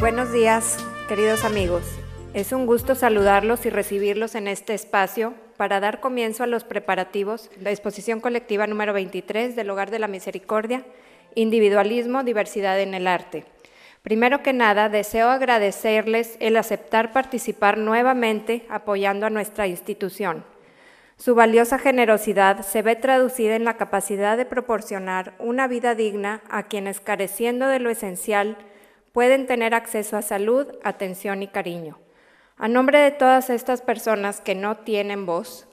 Buenos días, queridos amigos. Es un gusto saludarlos y recibirlos en este espacio para dar comienzo a los preparativos de la exposición colectiva número 23 del Hogar de la Misericordia, Individualismo, Diversidad en el Arte. Primero que nada, deseo agradecerles el aceptar participar nuevamente apoyando a nuestra institución. Su valiosa generosidad se ve traducida en la capacidad de proporcionar una vida digna a quienes, careciendo de lo esencial, pueden tener acceso a salud, atención y cariño. A nombre de todas estas personas que no tienen voz,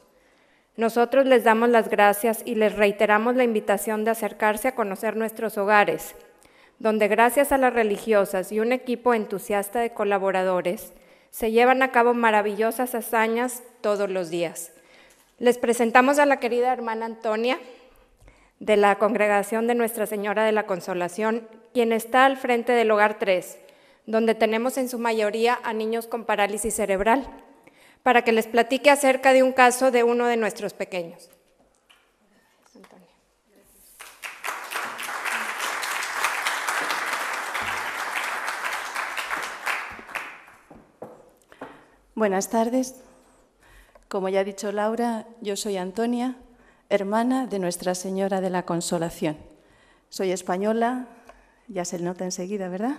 nosotros les damos las gracias y les reiteramos la invitación de acercarse a conocer nuestros hogares, donde gracias a las religiosas y un equipo entusiasta de colaboradores, se llevan a cabo maravillosas hazañas todos los días. Les presentamos a la querida hermana Antonia, de la Congregación de Nuestra Señora de la Consolación, quien está al frente del Hogar 3, donde tenemos en su mayoría a niños con parálisis cerebral, para que les platique acerca de un caso de uno de nuestros pequeños. Antonia. Buenas tardes. Como ya ha dicho Laura, yo soy Antonia, hermana de Nuestra Señora de la Consolación. Soy española, ya se nota enseguida, ¿verdad?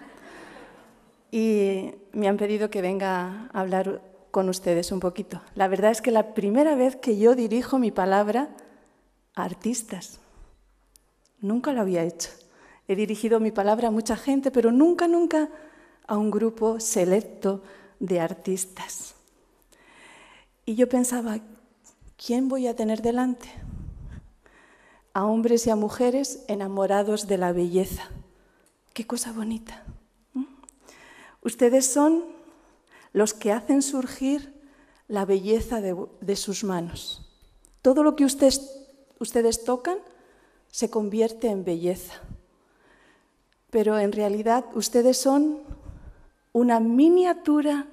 Y me han pedido que venga a hablar con ustedes un poquito. La verdad es que la primera vez que yo dirijo mi palabra a artistas. Nunca lo había hecho. He dirigido mi palabra a mucha gente, pero nunca a un grupo selecto de artistas. Y yo pensaba, ¿quién voy a tener delante? A hombres y a mujeres enamorados de la belleza. ¡Qué cosa bonita! Ustedes son los que hacen surgir la belleza de sus manos. Todo lo que ustedes tocan se convierte en belleza. Pero en realidad ustedes son una miniatura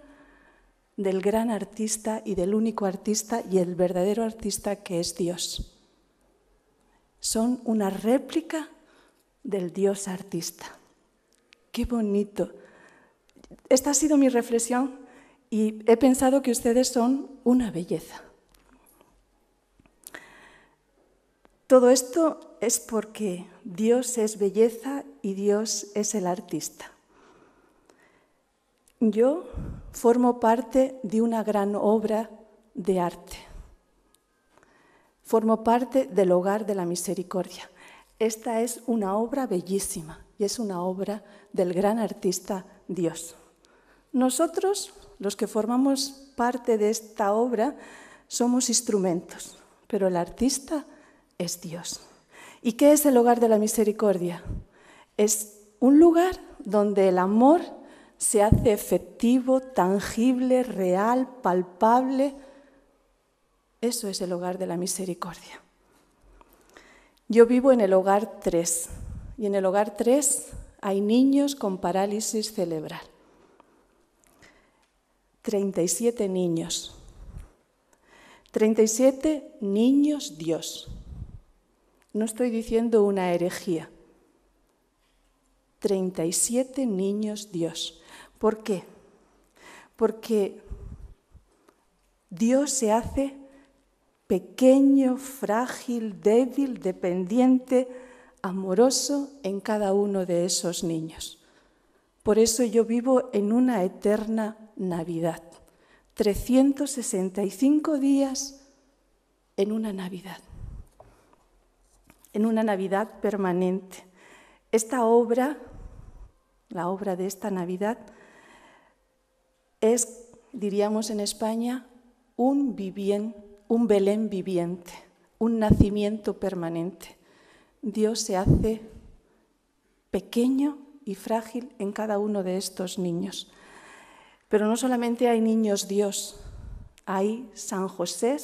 del gran artista y del único artista y el verdadero artista que es Dios. Son una réplica del Dios artista. ¡Qué bonito! Esta ha sido mi reflexión y he pensado que ustedes son una belleza. Todo esto es porque Dios es belleza y Dios es el artista. Yo formo parte de una gran obra de arte. Formo parte del Hogar de la Misericordia. Esta es una obra bellísima y es una obra del gran artista Dios. Nosotros, los que formamos parte de esta obra, somos instrumentos, pero el artista es Dios. ¿Y qué es el Hogar de la Misericordia? Es un lugar donde el amor se hace efectivo, tangible, real, palpable. Eso es el Hogar de la Misericordia. Yo vivo en el Hogar 3 y en el Hogar 3 hay niños con parálisis cerebral. 37 niños. 37 niños Dios. No estoy diciendo una herejía. 37 niños Dios. ¿Por qué? Porque Dios se hace pequeño, frágil, débil, dependiente, amoroso en cada uno de esos niños. Por eso yo vivo en una eterna Navidad. 365 días en una Navidad. En una Navidad permanente. Esta obra, la obra de esta Navidad, es, diríamos en España, un Belén viviente, un nacimiento permanente. Dios se hace pequeño y frágil en cada uno de estos niños. Pero no solamente hay niños Dios, hay San José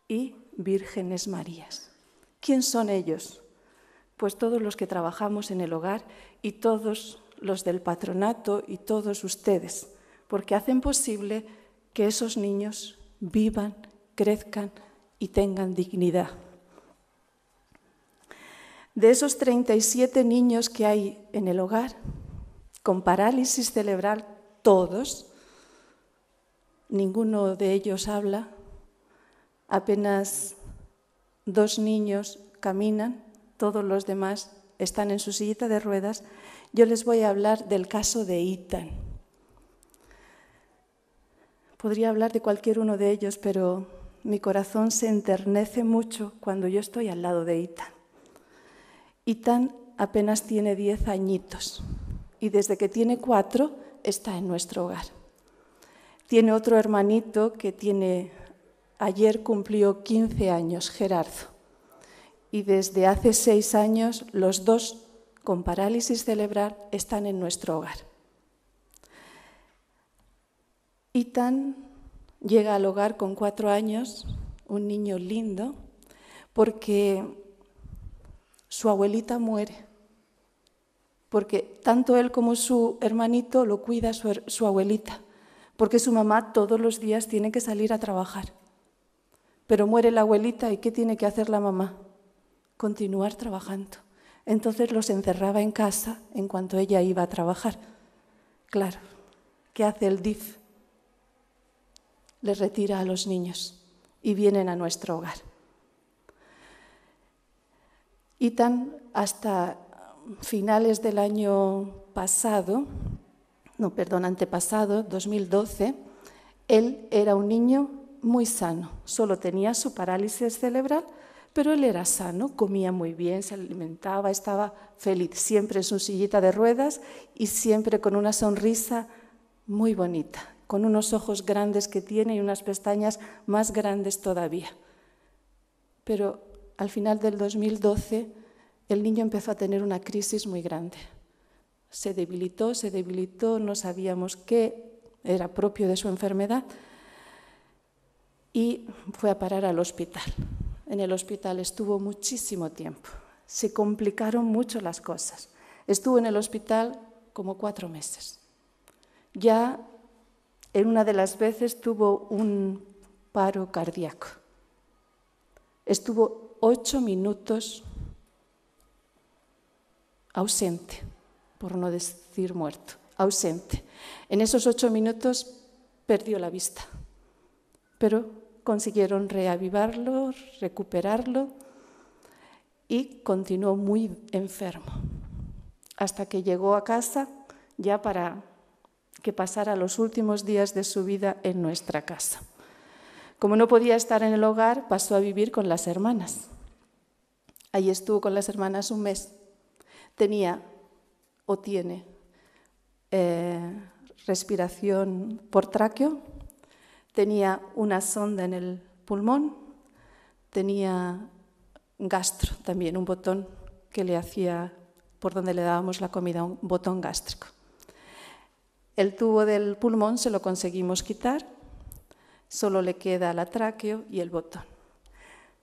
y Vírgenes Marías. ¿Quién son ellos? Pues todos los que trabajamos en el hogar y todos los del patronato y todos ustedes, porque hacen posible que esos niños vivan, crezcan y tengan dignidad. De esos 37 niños que hay en el hogar, con parálisis cerebral, todos. Ninguno de ellos habla, apenas 2 niños caminan, todos los demás están en su sillita de ruedas. Yo les voy a hablar del caso de Ethan. Podría hablar de cualquier uno de ellos, pero mi corazón se enternece mucho cuando yo estoy al lado de Ethan. Ethan apenas tiene 10 añitos y desde que tiene 4 está en nuestro hogar. Tiene otro hermanito que ayer cumplió 15 años, Gerardo. Y desde hace 6 años los 2 con parálisis cerebral están en nuestro hogar. Ethan llega al hogar con 4 años, un niño lindo, porque su abuelita muere. Porque tanto él como su hermanito lo cuida su abuelita, porque su mamá todos los días tiene que salir a trabajar. Pero muere la abuelita y ¿qué tiene que hacer la mamá? Continuar trabajando. Entonces los encerraba en casa en cuanto ella iba a trabajar. Claro, ¿qué hace el DIF? Les retira a los niños y vienen a nuestro hogar. Ethan, hasta finales del año antepasado, 2012, él era un niño muy sano. Solo tenía su parálisis cerebral, pero él era sano, comía muy bien, se alimentaba, estaba feliz, siempre en su sillita de ruedas y siempre con una sonrisa muy bonita, con unos ojos grandes que tiene y unas pestañas más grandes todavía. Pero al final del 2012, el niño empezó a tener una crisis muy grande. Se debilitó, no sabíamos qué era propio de su enfermedad y fue a parar al hospital. En el hospital estuvo muchísimo tiempo. Se complicaron mucho las cosas. Estuvo en el hospital como 4 meses. Ya en una de las veces tuvo un paro cardíaco. Estuvo 8 minutos ausente, por no decir muerto, ausente. En esos 8 minutos perdió la vista, pero consiguieron reavivarlo, recuperarlo y continuó muy enfermo, hasta que llegó a casa ya para que pasara los últimos días de su vida en nuestra casa. Como no podía estar en el hogar, pasó a vivir con las hermanas. Allí estuvo con las hermanas un mes. Tiene respiración por tráqueo, tenía una sonda en el pulmón, tenía gastro también, un botón que le hacía, por donde le dábamos la comida, un botón gástrico. El tubo del pulmón se lo conseguimos quitar, solo le queda la tráqueo y el botón.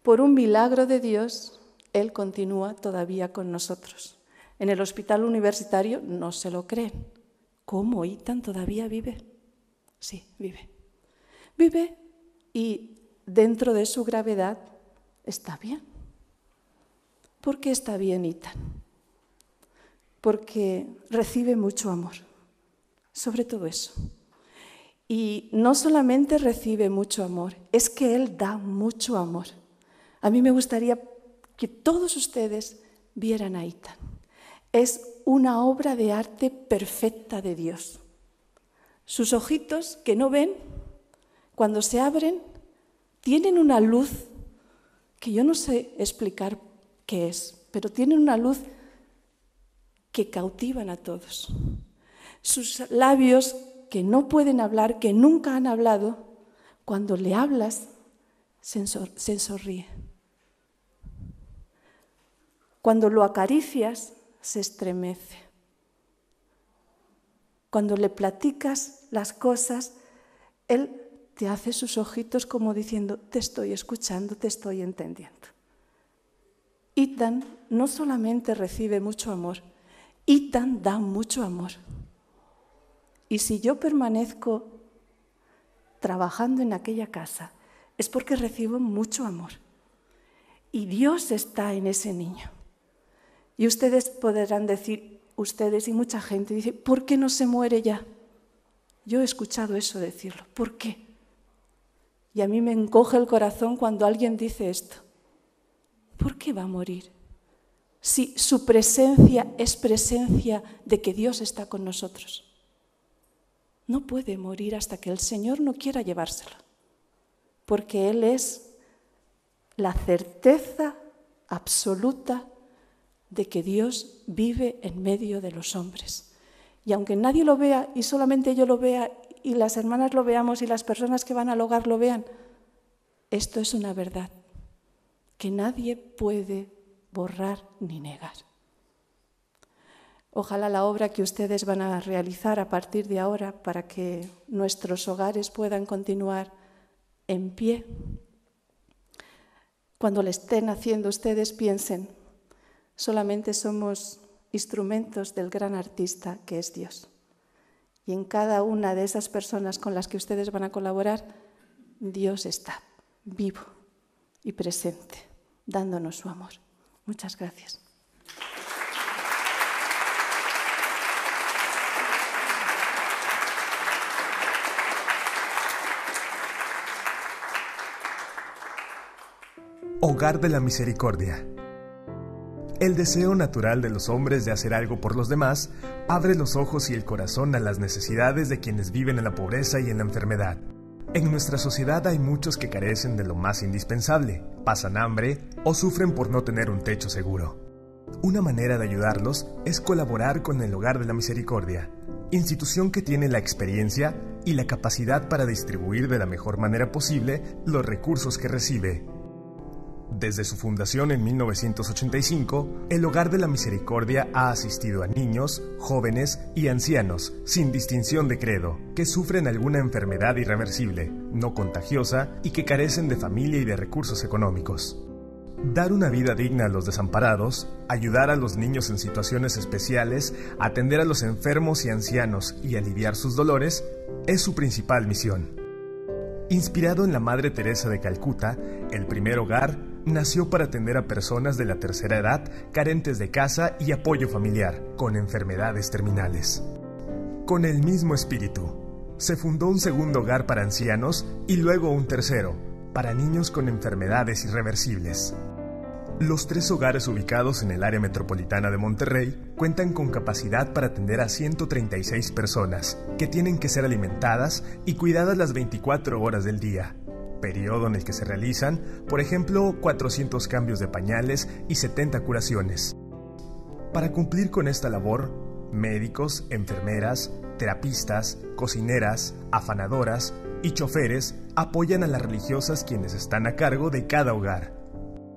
Por un milagro de Dios, él continúa todavía con nosotros. En el hospital universitario no se lo creen. ¿Cómo Ethan todavía vive? Sí, vive. Vive y dentro de su gravedad está bien. ¿Por qué está bien Ethan? Porque recibe mucho amor, sobre todo eso. Y no solamente recibe mucho amor, es que él da mucho amor. A mí me gustaría que todos ustedes vieran a Ethan. Es una obra de arte perfecta de Dios. Sus ojitos, que no ven, cuando se abren, tienen una luz que yo no sé explicar qué es, pero tienen una luz que cautivan a todos. Sus labios, que no pueden hablar, que nunca han hablado, cuando le hablas, se sonríe. Cuando lo acaricias, se estremece. Cuando le platicas las cosas, él te hace sus ojitos como diciendo, te estoy escuchando, te estoy entendiendo. Ethan no solamente recibe mucho amor, Ethan da mucho amor. Y si yo permanezco trabajando en aquella casa, es porque recibo mucho amor. Y Dios está en ese niño. Y ustedes podrán decir, ustedes y mucha gente dice, ¿por qué no se muere ya? Yo he escuchado eso decirlo, ¿por qué? Y a mí me encoge el corazón cuando alguien dice esto. ¿Por qué va a morir? Si su presencia es presencia de que Dios está con nosotros. No puede morir hasta que el Señor no quiera llevárselo, porque Él es la certeza absoluta de que Dios vive en medio de los hombres. Y aunque nadie lo vea y solamente yo lo vea y las hermanas lo veamos y las personas que van al hogar lo vean, esto es una verdad que nadie puede borrar ni negar. Ojalá la obra que ustedes van a realizar a partir de ahora para que nuestros hogares puedan continuar en pie, cuando lo estén haciendo ustedes piensen, solamente somos instrumentos del gran artista que es Dios. Y en cada una de esas personas con las que ustedes van a colaborar, Dios está vivo y presente, dándonos su amor. Muchas gracias. Hogar de la Misericordia. El deseo natural de los hombres de hacer algo por los demás abre los ojos y el corazón a las necesidades de quienes viven en la pobreza y en la enfermedad. En nuestra sociedad hay muchos que carecen de lo más indispensable, pasan hambre o sufren por no tener un techo seguro. Una manera de ayudarlos es colaborar con el Hogar de la Misericordia, institución que tiene la experiencia y la capacidad para distribuir de la mejor manera posible los recursos que recibe. Desde su fundación en 1985, el Hogar de la Misericordia ha asistido a niños, jóvenes y ancianos, sin distinción de credo, que sufren alguna enfermedad irreversible, no contagiosa y que carecen de familia y de recursos económicos. Dar una vida digna a los desamparados, ayudar a los niños en situaciones especiales, atender a los enfermos y ancianos y aliviar sus dolores, es su principal misión. Inspirado en la Madre Teresa de Calcuta, el primer hogar nació para atender a personas de la tercera edad carentes de casa y apoyo familiar, con enfermedades terminales. Con el mismo espíritu, se fundó un segundo hogar para ancianos y luego un tercero, para niños con enfermedades irreversibles. Los 3 hogares ubicados en el área metropolitana de Monterrey cuentan con capacidad para atender a 136 personas que tienen que ser alimentadas y cuidadas las 24 horas del día, periodo en el que se realizan, por ejemplo, 400 cambios de pañales y 70 curaciones. Para cumplir con esta labor, médicos, enfermeras, terapistas, cocineras, afanadoras y choferes apoyan a las religiosas quienes están a cargo de cada hogar.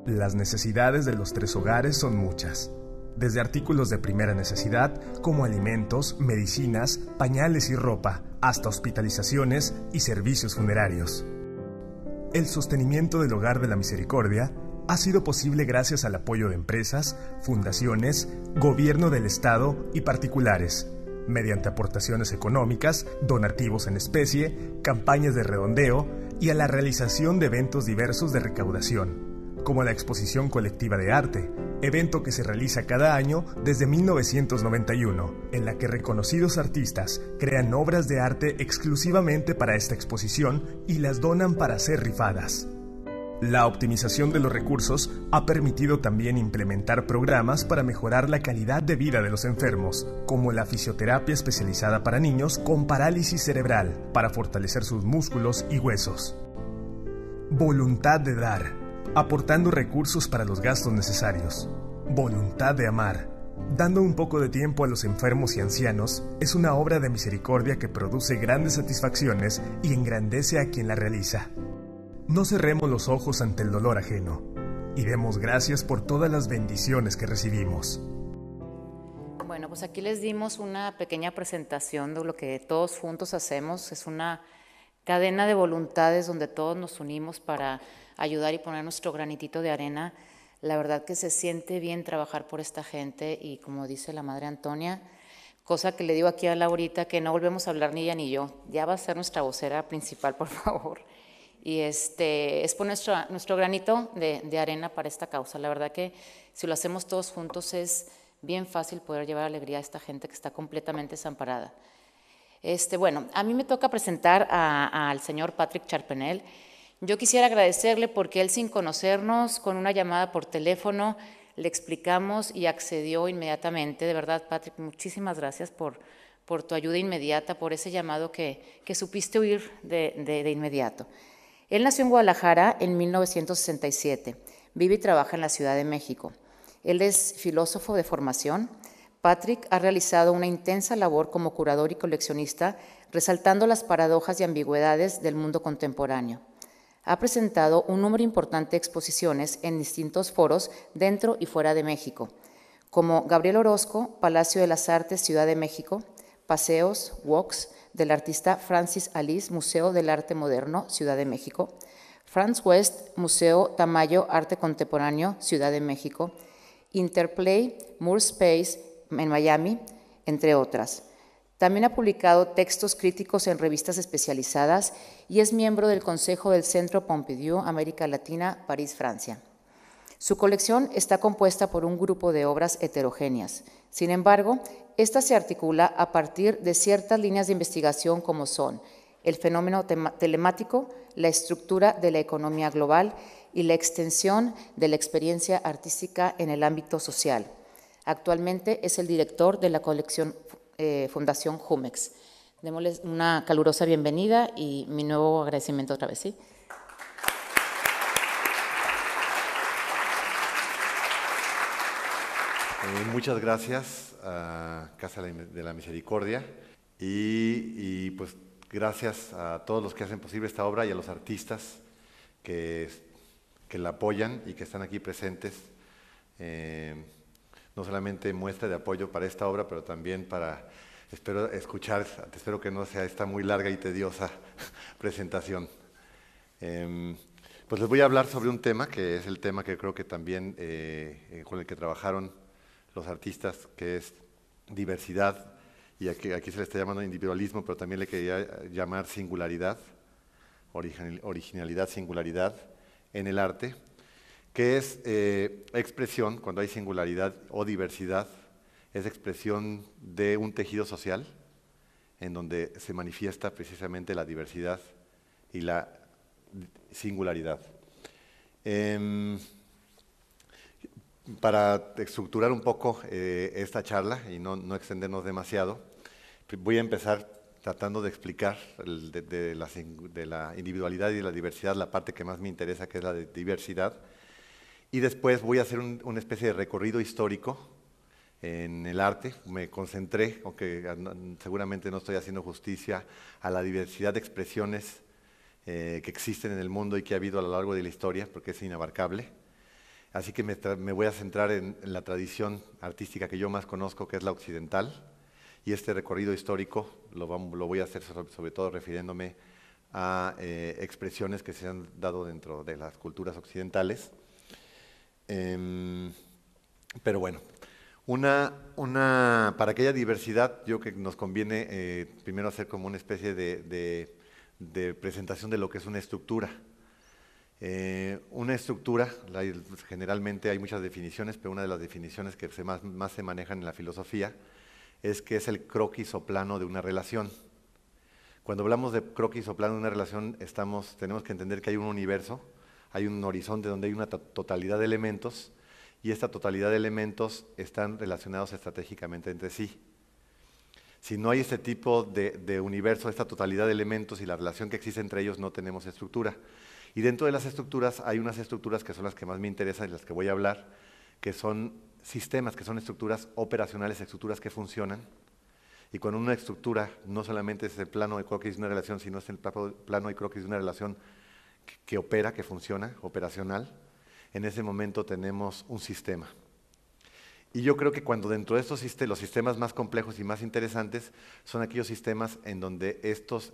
Las necesidades de los 3 hogares son muchas, desde artículos de primera necesidad como alimentos, medicinas, pañales y ropa, hasta hospitalizaciones y servicios funerarios. El sostenimiento del Hogar de la Misericordia ha sido posible gracias al apoyo de empresas, fundaciones, gobierno del Estado y particulares, mediante aportaciones económicas, donativos en especie, campañas de redondeo y a la realización de eventos diversos de recaudación, como la Exposición Colectiva de Arte, evento que se realiza cada año desde 1991, en la que reconocidos artistas crean obras de arte exclusivamente para esta exposición y las donan para ser rifadas. La optimización de los recursos ha permitido también implementar programas para mejorar la calidad de vida de los enfermos, como la fisioterapia especializada para niños con parálisis cerebral, para fortalecer sus músculos y huesos. Voluntad de dar, aportando recursos para los gastos necesarios. Voluntad de amar, dando un poco de tiempo a los enfermos y ancianos, es una obra de misericordia que produce grandes satisfacciones y engrandece a quien la realiza. No cerremos los ojos ante el dolor ajeno y demos gracias por todas las bendiciones que recibimos. Bueno, pues aquí les dimos una pequeña presentación de lo que todos juntos hacemos. Es una cadena de voluntades donde todos nos unimos para ayudar y poner nuestro granitito de arena. La verdad que se siente bien trabajar por esta gente y como dice la Madre Antonia, cosa que le digo aquí a Laurita, que no volvemos a hablar ni ella ni yo, ya va a ser nuestra vocera principal, por favor. Y es por nuestro granito de arena para esta causa. La verdad que si lo hacemos todos juntos es bien fácil poder llevar alegría a esta gente que está completamente desamparada. Bueno, a mí me toca presentar al señor Patrick Charpenel. Yo quisiera agradecerle porque él, sin conocernos, con una llamada por teléfono, le explicamos y accedió inmediatamente. De verdad, Patrick, muchísimas gracias por tu ayuda inmediata, por ese llamado que supiste oír de inmediato. Él nació en Guadalajara en 1967, vive y trabaja en la Ciudad de México. Él es filósofo de formación. Patrick ha realizado una intensa labor como curador y coleccionista, resaltando las paradojas y ambigüedades del mundo contemporáneo. Ha presentado un número importante de exposiciones en distintos foros dentro y fuera de México, como Gabriel Orozco, Palacio de las Artes, Ciudad de México, Paseos, Walks, del artista Francis Alice, Museo del Arte Moderno, Ciudad de México, Franz West, Museo Tamayo, Arte Contemporáneo, Ciudad de México, Interplay, Moore Space, en Miami, entre otras. También ha publicado textos críticos en revistas especializadas y es miembro del Consejo del Centro Pompidou, América Latina, París, Francia. Su colección está compuesta por un grupo de obras heterogéneas. Sin embargo, esta se articula a partir de ciertas líneas de investigación como son el fenómeno telemático, la estructura de la economía global y la extensión de la experiencia artística en el ámbito social. Actualmente es el director de la colección Fundación Jumex. Démosles una calurosa bienvenida y mi nuevo agradecimiento otra vez, ¿sí? Muchas gracias a Casa de la Misericordia y pues gracias a todos los que hacen posible esta obra y a los artistas que la apoyan y que están aquí presentes. No solamente muestra de apoyo para esta obra, pero también para, espero que no sea esta muy larga y tediosa presentación. Pues les voy a hablar sobre un tema que es el tema que creo que también con el que trabajaron los artistas, que es diversidad, y aquí se le está llamando individualismo, pero también le quería llamar singularidad, originalidad, singularidad en el arte, que es expresión, cuando hay singularidad o diversidad, es expresión de un tejido social en donde se manifiesta precisamente la diversidad y la singularidad. Para estructurar un poco esta charla y no extendernos demasiado, voy a empezar tratando de explicar de la individualidad y de la diversidad la parte que más me interesa, que es la de diversidad. Y después voy a hacer una especie de recorrido histórico en el arte. Me concentré, aunque seguramente no estoy haciendo justicia, a la diversidad de expresiones que existen en el mundo y que ha habido a lo largo de la historia, porque es inabarcable. Así que me voy a centrar en la tradición artística que yo más conozco, que es la occidental. Y este recorrido histórico lo voy a hacer sobre todo refiriéndome a expresiones que se han dado dentro de las culturas occidentales. Pero bueno, para aquella diversidad, yo creo que nos conviene primero hacer como una especie de presentación de lo que es una estructura. Una estructura, generalmente hay muchas definiciones, pero una de las definiciones que más se manejan en la filosofía es que es el croquis o plano de una relación. Cuando hablamos de croquis o plano de una relación, tenemos que entender que hay un universo, hay un horizonte donde hay una totalidad de elementos, y esta totalidad de elementos están relacionados estratégicamente entre sí. Si no hay este tipo de universo, esta totalidad de elementos y la relación que existe entre ellos, no tenemos estructura. Y dentro de las estructuras hay unas estructuras que son las que más me interesan y las que voy a hablar, que son sistemas, que son estructuras operacionales, estructuras que funcionan. Y cuando una estructura no solamente es el plano de croquis de una relación, sino es el plano de croquis de una relación que opera, que funciona, operacional, en ese momento tenemos un sistema. Y yo creo que cuando dentro de los sistemas más complejos y más interesantes son aquellos sistemas en donde estos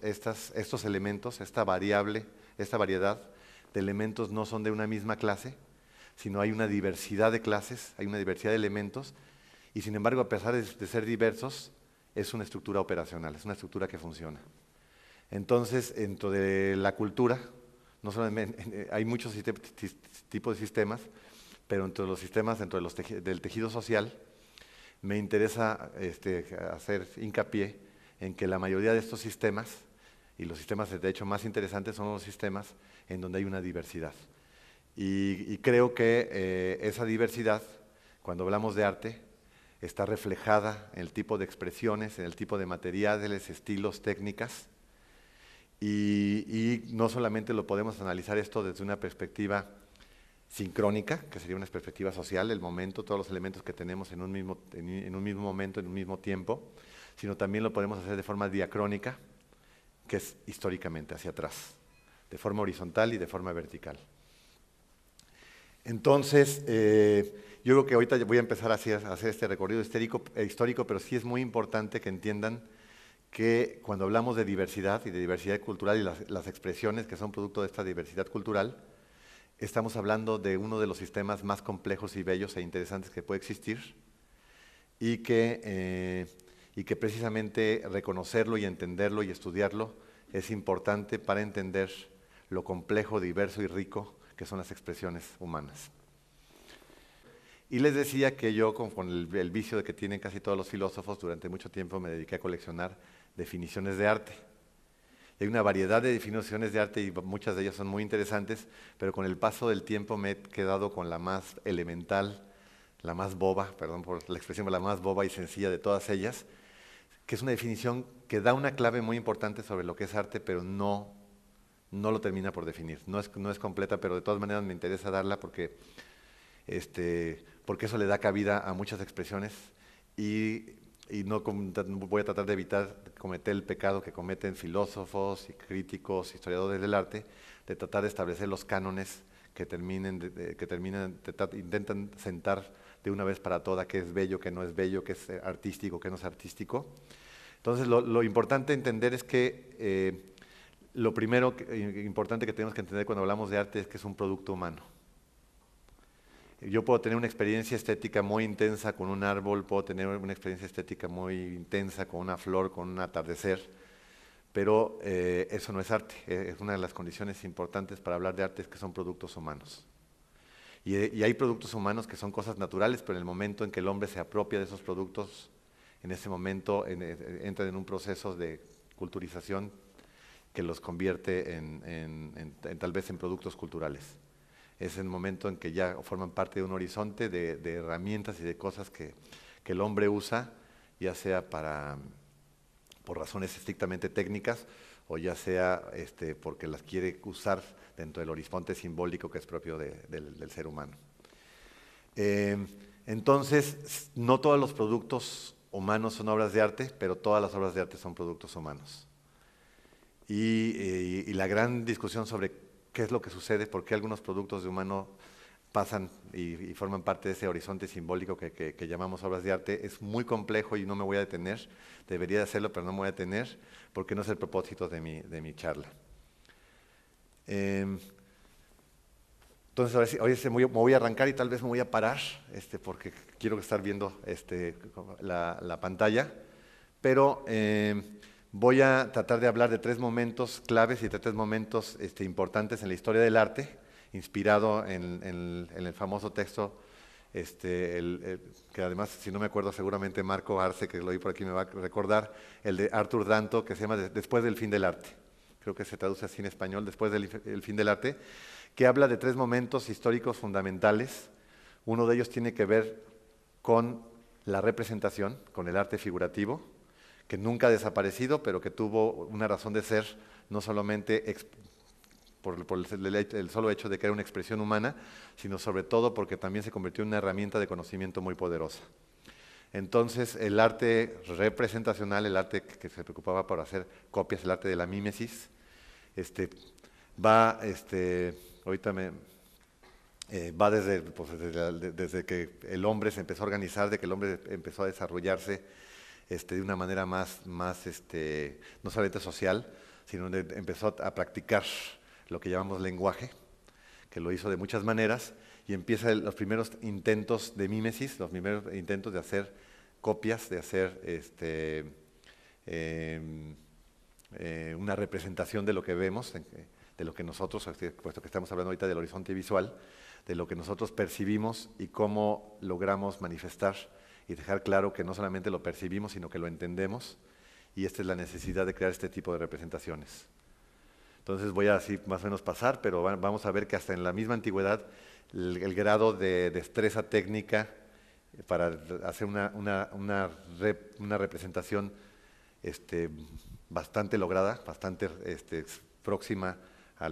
elementos, esta variedad de elementos no son de una misma clase, sino hay una diversidad de clases, hay una diversidad de elementos, y sin embargo, a pesar de ser diversos, es una estructura operacional, es una estructura que funciona. Entonces, dentro de la cultura, no solamente, hay muchos tipos de sistemas, pero entre los sistemas, del tejido social, me interesa hacer hincapié en que la mayoría de estos sistemas, y los sistemas de hecho más interesantes son los sistemas en donde hay una diversidad. Y creo que esa diversidad, cuando hablamos de arte, está reflejada en el tipo de expresiones, en el tipo de materiales, estilos, técnicas, y no solamente lo podemos analizar esto desde una perspectiva sincrónica, que sería una perspectiva social, el momento, todos los elementos que tenemos en un mismo momento, en un mismo tiempo, sino también lo podemos hacer de forma diacrónica, que es históricamente hacia atrás, de forma horizontal y de forma vertical. Entonces, yo creo que ahorita voy a empezar a hacer este recorrido histórico, pero sí es muy importante que entiendan que cuando hablamos de diversidad y de diversidad cultural y las expresiones que son producto de esta diversidad cultural, estamos hablando de uno de los sistemas más complejos y bellos e interesantes que puede existir y que precisamente reconocerlo y entenderlo y estudiarlo es importante para entender lo complejo, diverso y rico que son las expresiones humanas. Y les decía que yo, con el vicio de que tienen casi todos los filósofos, durante mucho tiempo me dediqué a coleccionar definiciones de arte. Hay una variedad de definiciones de arte y muchas de ellas son muy interesantes, pero con el paso del tiempo me he quedado con la más elemental, la más boba, perdón por la expresión, la más boba y sencilla de todas ellas, que es una definición que da una clave muy importante sobre lo que es arte, pero no lo termina por definir. No es completa, pero de todas maneras me interesa darla porque eso le da cabida a muchas expresiones y no voy a tratar de evitar cometer el pecado que cometen filósofos y críticos, historiadores del arte, de tratar de establecer los cánones que intentan sentar de una vez para todas qué es bello, qué no es bello, qué es artístico, qué no es artístico. Entonces, lo importante entender es que lo primero importante que tenemos que entender cuando hablamos de arte es que es un producto humano. Yo puedo tener una experiencia estética muy intensa con un árbol, puedo tener una experiencia estética muy intensa con una flor, con un atardecer, pero eso no es arte. Es una de las condiciones importantes para hablar de arte, es que son productos humanos. Y hay productos humanos que son cosas naturales, pero en el momento en que el hombre se apropia de esos productos, en ese momento entra en un proceso de culturización que los convierte tal vez en productos culturales. Es el momento en que ya forman parte de un horizonte de herramientas y de cosas que el hombre usa, ya sea por razones estrictamente técnicas o ya sea porque las quiere usar dentro del horizonte simbólico que es propio del ser humano. Entonces, no todos los productos humanos son obras de arte, pero todas las obras de arte son productos humanos. Y la gran discusión sobre qué es lo que sucede, por qué algunos productos de humano pasan y forman parte de ese horizonte simbólico que llamamos obras de arte, es muy complejo y no me voy a detener. Debería de hacerlo, pero no me voy a detener, porque no es el propósito de mi charla. Entonces, hoy me voy a arrancar y tal vez me voy a parar, porque quiero estar viendo la pantalla, pero voy a tratar de hablar de 3 momentos claves y de 3 momentos importantes en la historia del arte, inspirado en el famoso texto, que además, si no me acuerdo, seguramente Marco Arce, que lo vi por aquí, me va a recordar, el de Arthur Danto, que se llama Después del fin del arte. Creo que se traduce así en español, Después del fin del arte, que habla de 3 momentos históricos fundamentales. Uno de ellos tiene que ver con la representación, con el arte figurativo, que nunca ha desaparecido, pero que tuvo una razón de ser, no solamente por el solo hecho de que era una expresión humana, sino sobre todo porque también se convirtió en una herramienta de conocimiento muy poderosa. Entonces, el arte representacional, el arte que se preocupaba por hacer copias, el arte de la mímesis, va desde que el hombre se empezó a organizar, de que el hombre empezó a desarrollarse de una manera más no solamente social, sino donde empezó a practicar lo que llamamos lenguaje, que lo hizo de muchas maneras, y empieza los primeros intentos de mímesis, los primeros intentos de hacer copias, de hacer una representación de lo que vemos, de lo que nosotros, puesto que estamos hablando ahorita del horizonte visual, de lo que nosotros percibimos y cómo logramos manifestar y dejar claro que no solamente lo percibimos, sino que lo entendemos, y esta es la necesidad de crear este tipo de representaciones. Entonces voy a así más o menos pasar, pero vamos a ver que hasta en la misma antigüedad el grado de destreza técnica para hacer una representación bastante lograda, bastante próxima a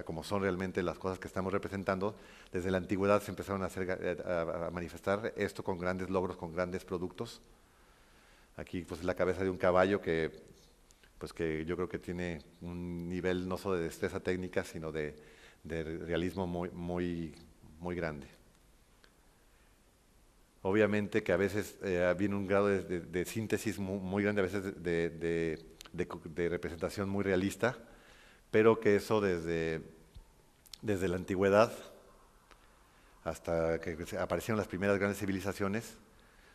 como son realmente las cosas que estamos representando. Desde la antigüedad se empezaron a manifestar esto con grandes logros, con grandes productos. Aquí pues es la cabeza de un caballo que yo creo que tiene un nivel no solo de destreza técnica, sino de realismo muy grande. Obviamente que a veces viene un grado de síntesis muy grande, a veces de representación muy realista, pero que eso desde la antigüedad hasta que aparecieron las primeras grandes civilizaciones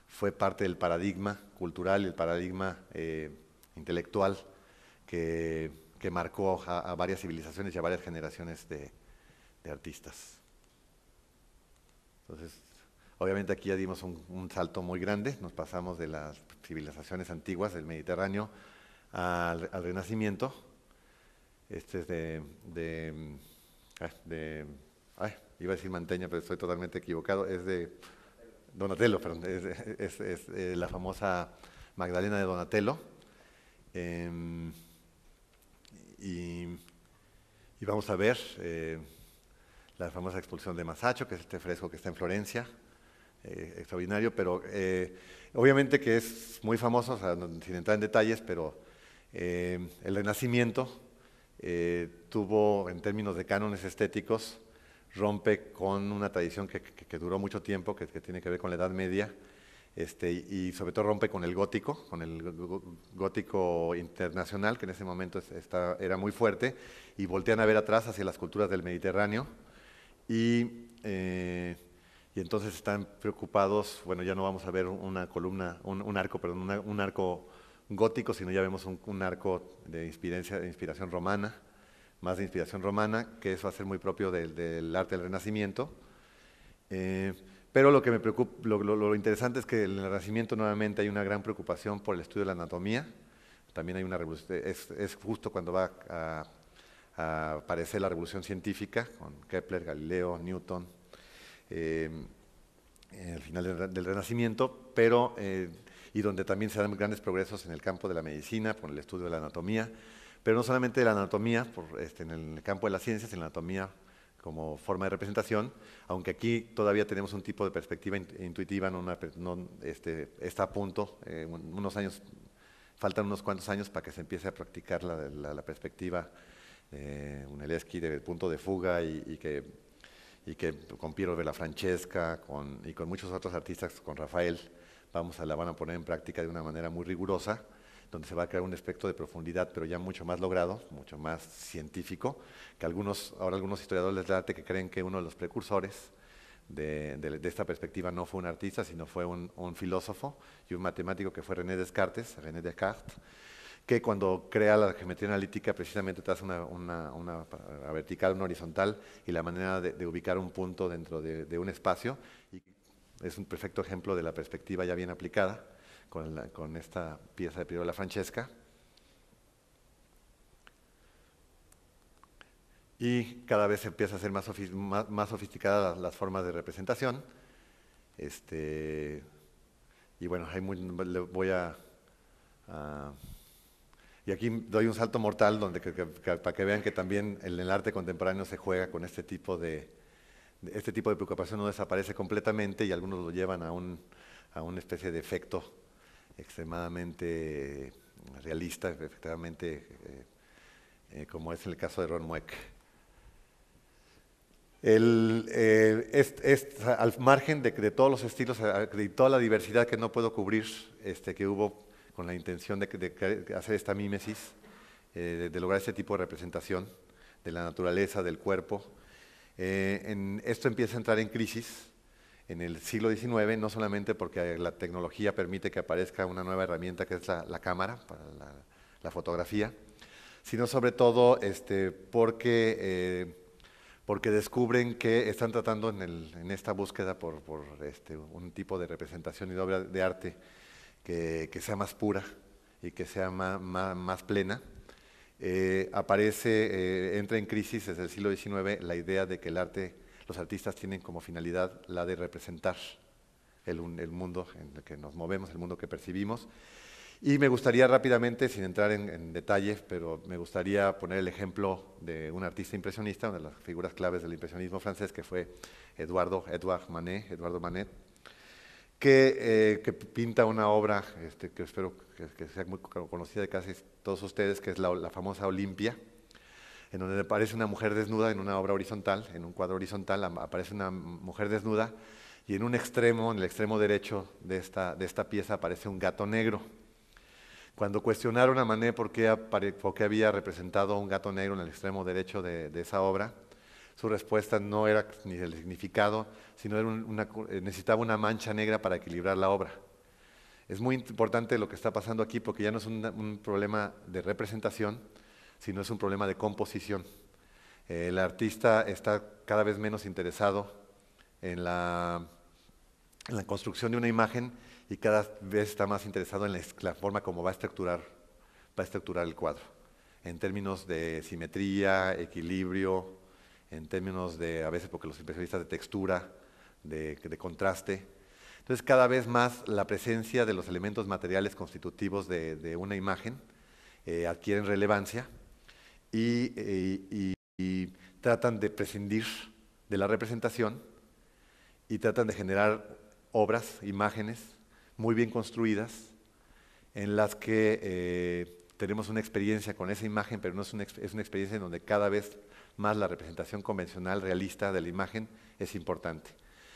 fue parte del paradigma cultural y el paradigma intelectual que marcó a varias civilizaciones y a varias generaciones de artistas. Entonces, obviamente aquí ya dimos un salto muy grande, nos pasamos de las civilizaciones antiguas del Mediterráneo al Renacimiento. Este es iba a decir Manteña, pero estoy totalmente equivocado, es de Donatello, perdón, es la famosa Magdalena de Donatello. Y vamos a ver la famosa expulsión de Masaccio, que es este fresco que está en Florencia, extraordinario, pero obviamente que es muy famoso, o sea, sin entrar en detalles, pero el Renacimiento tuvo, en términos de cánones estéticos, rompe con una tradición que duró mucho tiempo, que tiene que ver con la Edad Media, y sobre todo rompe con el gótico internacional, que en ese momento era muy fuerte, y voltean a ver atrás hacia las culturas del Mediterráneo, y entonces están preocupados. Bueno, ya no vamos a ver una columna, un arco gótico, sino ya vemos un arco de inspiración romana, más de inspiración romana, que eso va a ser muy propio del arte del Renacimiento. Pero lo que me preocupa, lo interesante es que en el Renacimiento nuevamente hay una gran preocupación por el estudio de la anatomía. También hay una revolución, es justo cuando va a aparecer la revolución científica, con Kepler, Galileo, Newton, al final del Renacimiento, pero y donde también se dan grandes progresos en el campo de la medicina, por el estudio de la anatomía, pero no solamente de la anatomía, en el campo de las ciencias, en la anatomía como forma de representación, aunque aquí todavía tenemos un tipo de perspectiva intuitiva, está a punto, faltan unos cuantos años para que se empiece a practicar la perspectiva Brunelleschi del punto de fuga y que con Piero della Francesca y con muchos otros artistas, con Rafael, la van a poner en práctica de una manera muy rigurosa, donde se va a crear un aspecto de profundidad, pero ya mucho más logrado, mucho más científico, que ahora algunos historiadores del arte que creen que uno de los precursores de esta perspectiva no fue un artista, sino fue un filósofo y un matemático que fue René Descartes, que cuando crea la geometría analítica precisamente te hace una vertical, una horizontal, y la manera de ubicar un punto dentro de un espacio, y es un perfecto ejemplo de la perspectiva ya bien aplicada con esta pieza de Piero della Francesca. Y cada vez empieza a ser más sofisticadas las formas de representación. Y bueno, y aquí doy un salto mortal para que vean que también en el arte contemporáneo se juega con este tipo de preocupación, no desaparece completamente, y algunos lo llevan a una especie de efecto extremadamente realista, efectivamente, como es en el caso de Ron Mueck. Al margen de todos los estilos, de toda la diversidad que no puedo cubrir, que hubo con la intención de hacer esta mímesis, de lograr este tipo de representación de la naturaleza, del cuerpo, esto empieza a entrar en crisis en el siglo XIX, no solamente porque la tecnología permite que aparezca una nueva herramienta que es la cámara para la fotografía, sino sobre todo porque porque descubren que están tratando en esta búsqueda por un tipo de representación y de obra de arte que sea más pura y que sea más plena. Entra en crisis desde el siglo XIX la idea de que el arte, los artistas tienen como finalidad la de representar el mundo en el que nos movemos, el mundo que percibimos. Y me gustaría rápidamente, sin entrar en detalles, pero me gustaría poner el ejemplo de un artista impresionista, una de las figuras claves del impresionismo francés, que fue Eduardo Manet, que pinta una obra que espero que sea muy conocida de casi todos ustedes, que es la famosa Olimpia, en donde aparece una mujer desnuda en una obra horizontal, en un cuadro horizontal, aparece una mujer desnuda, y en un extremo, en el extremo derecho de esta pieza, aparece un gato negro. Cuando cuestionaron a Manet por qué había representado un gato negro en el extremo derecho de esa obra, su respuesta no era ni el significado, sino necesitaba una mancha negra para equilibrar la obra. Es muy importante lo que está pasando aquí porque ya no es un problema de representación, sino es un problema de composición. El artista está cada vez menos interesado en la construcción de una imagen y cada vez está más interesado en la forma como va a estructurar el cuadro, en términos de simetría, equilibrio, en términos de, a veces porque los impresionistas de textura, de contraste. Entonces cada vez más la presencia de los elementos materiales constitutivos de una imagen adquieren relevancia y tratan de prescindir de la representación y tratan de generar obras, imágenes muy bien construidas, en las que tenemos una experiencia con esa imagen, pero no es una experiencia en donde cada vez más la representación convencional, realista de la imagen es importante.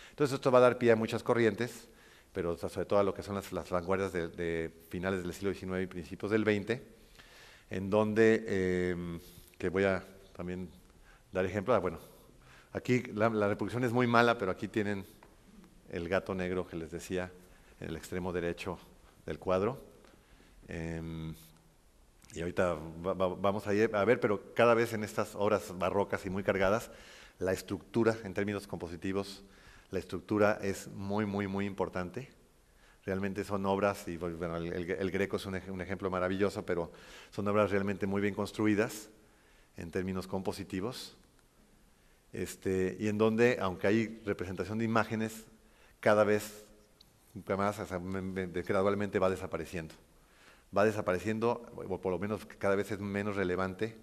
Entonces esto va a dar pie a muchas corrientes, pero sobre todo a lo que son las vanguardias de finales del siglo XIX y principios del XX, en donde, que voy a también dar ejemplo, bueno, aquí la reproducción es muy mala, pero aquí tienen el gato negro que les decía, en el extremo derecho del cuadro. Y ahorita vamos a ver, pero cada vez en estas obras barrocas y muy cargadas, la estructura, en términos compositivos, la estructura es muy, muy, muy importante. Realmente son obras, y bueno, el Greco es un ejemplo maravilloso, pero son obras realmente muy bien construidas en términos compositivos, y en donde, aunque hay representación de imágenes, cada vez más, gradualmente va desapareciendo. Va desapareciendo, o por lo menos cada vez es menos relevante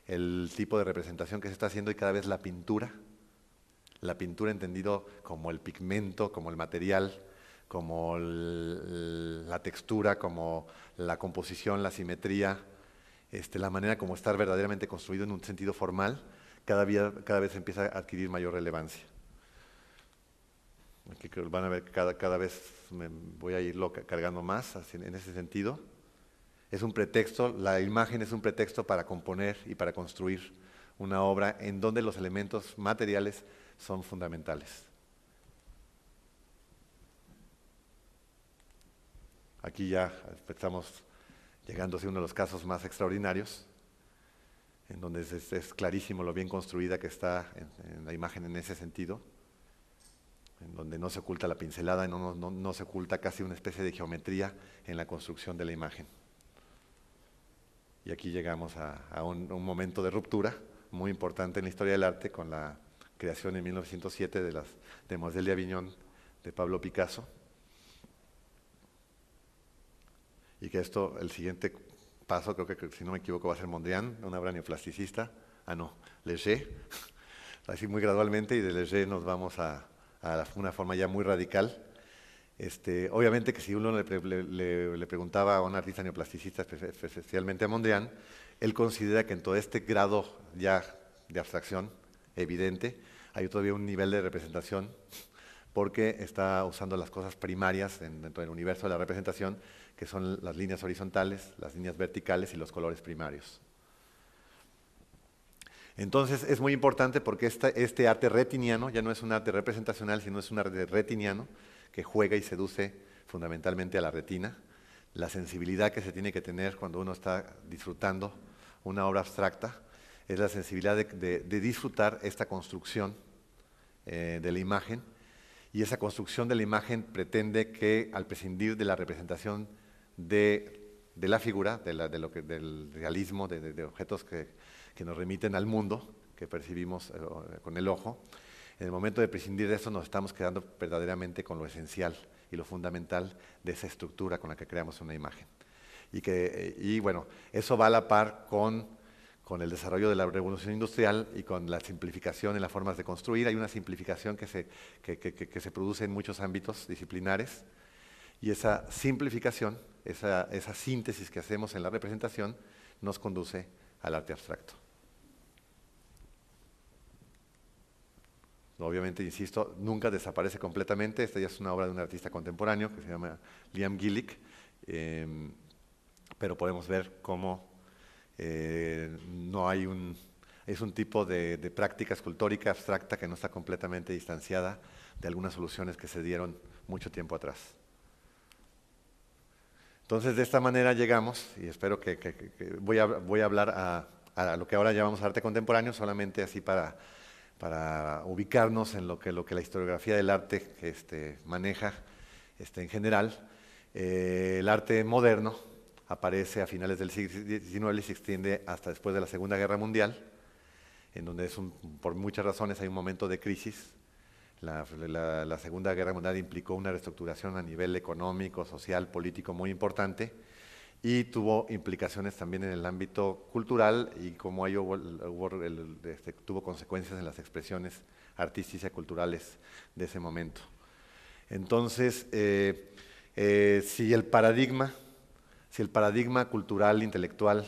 el tipo de representación que se está haciendo y cada vez la pintura entendido como el pigmento, como el material, como la textura, como la composición, la simetría, la manera como estar verdaderamente construido en un sentido formal, cada vez empieza a adquirir mayor relevancia. Aquí van a ver que cada vez me voy a irlo cargando más en ese sentido. Es un pretexto, la imagen es un pretexto para componer y para construir una obra en donde los elementos materiales son fundamentales. Aquí ya estamos llegando a uno de los casos más extraordinarios, en donde es clarísimo lo bien construida que está en la imagen en ese sentido, en donde no se oculta la pincelada, no se oculta casi una especie de geometría en la construcción de la imagen. Y aquí llegamos a un momento de ruptura muy importante en la historia del arte con la creación en 1907 de las Demoiselles d'Avignon de Pablo Picasso. Y que el siguiente paso, creo que si no me equivoco va a ser Mondrian, una obra neoplasticista, Léger, así muy gradualmente, y de Léger nos vamos a una forma ya muy radical. Obviamente que si uno le preguntaba a un artista neoplasticista, especialmente a Mondrian, él considera que en todo este grado ya de abstracción evidente, hay todavía un nivel de representación, porque está usando las cosas primarias dentro del universo de la representación, que son las líneas horizontales, las líneas verticales y los colores primarios. Entonces es muy importante porque este arte retiniano ya no es un arte representacional, sino es un arte retiniano que juega y seduce fundamentalmente a la retina, la sensibilidad que se tiene que tener cuando uno está disfrutando una obra abstracta, es la sensibilidad de disfrutar esta construcción de la imagen, y esa construcción de la imagen pretende que, al prescindir de la representación de la figura, del realismo, de objetos que nos remiten al mundo, que percibimos con el ojo, en el momento de prescindir de eso nos estamos quedando verdaderamente con lo esencial y lo fundamental de esa estructura con la que creamos una imagen. Y bueno, eso va a la par con el desarrollo de la revolución industrial y con la simplificación en las formas de construir. Hay una simplificación que se produce en muchos ámbitos disciplinares, y esa simplificación, esa síntesis que hacemos en la representación, nos conduce al arte abstracto. Obviamente, insisto, nunca desaparece completamente. Esta ya es una obra de un artista contemporáneo que se llama Liam Gillick, pero podemos ver cómo no hay es un tipo de práctica escultórica abstracta que no está completamente distanciada de algunas soluciones que se dieron mucho tiempo atrás. Entonces, de esta manera llegamos, y espero que voy a hablar a lo que ahora llamamos arte contemporáneo, solamente así para ubicarnos en lo que la historiografía del arte maneja en general. El arte moderno aparece a finales del siglo XIX y se extiende hasta después de la Segunda Guerra Mundial, en donde por muchas razones hay un momento de crisis. La Segunda Guerra Mundial implicó una reestructuración a nivel económico, social, político muy importante, y tuvo implicaciones también en el ámbito cultural, y como ello tuvo consecuencias en las expresiones artísticas y culturales de ese momento. Entonces, si el paradigma cultural, intelectual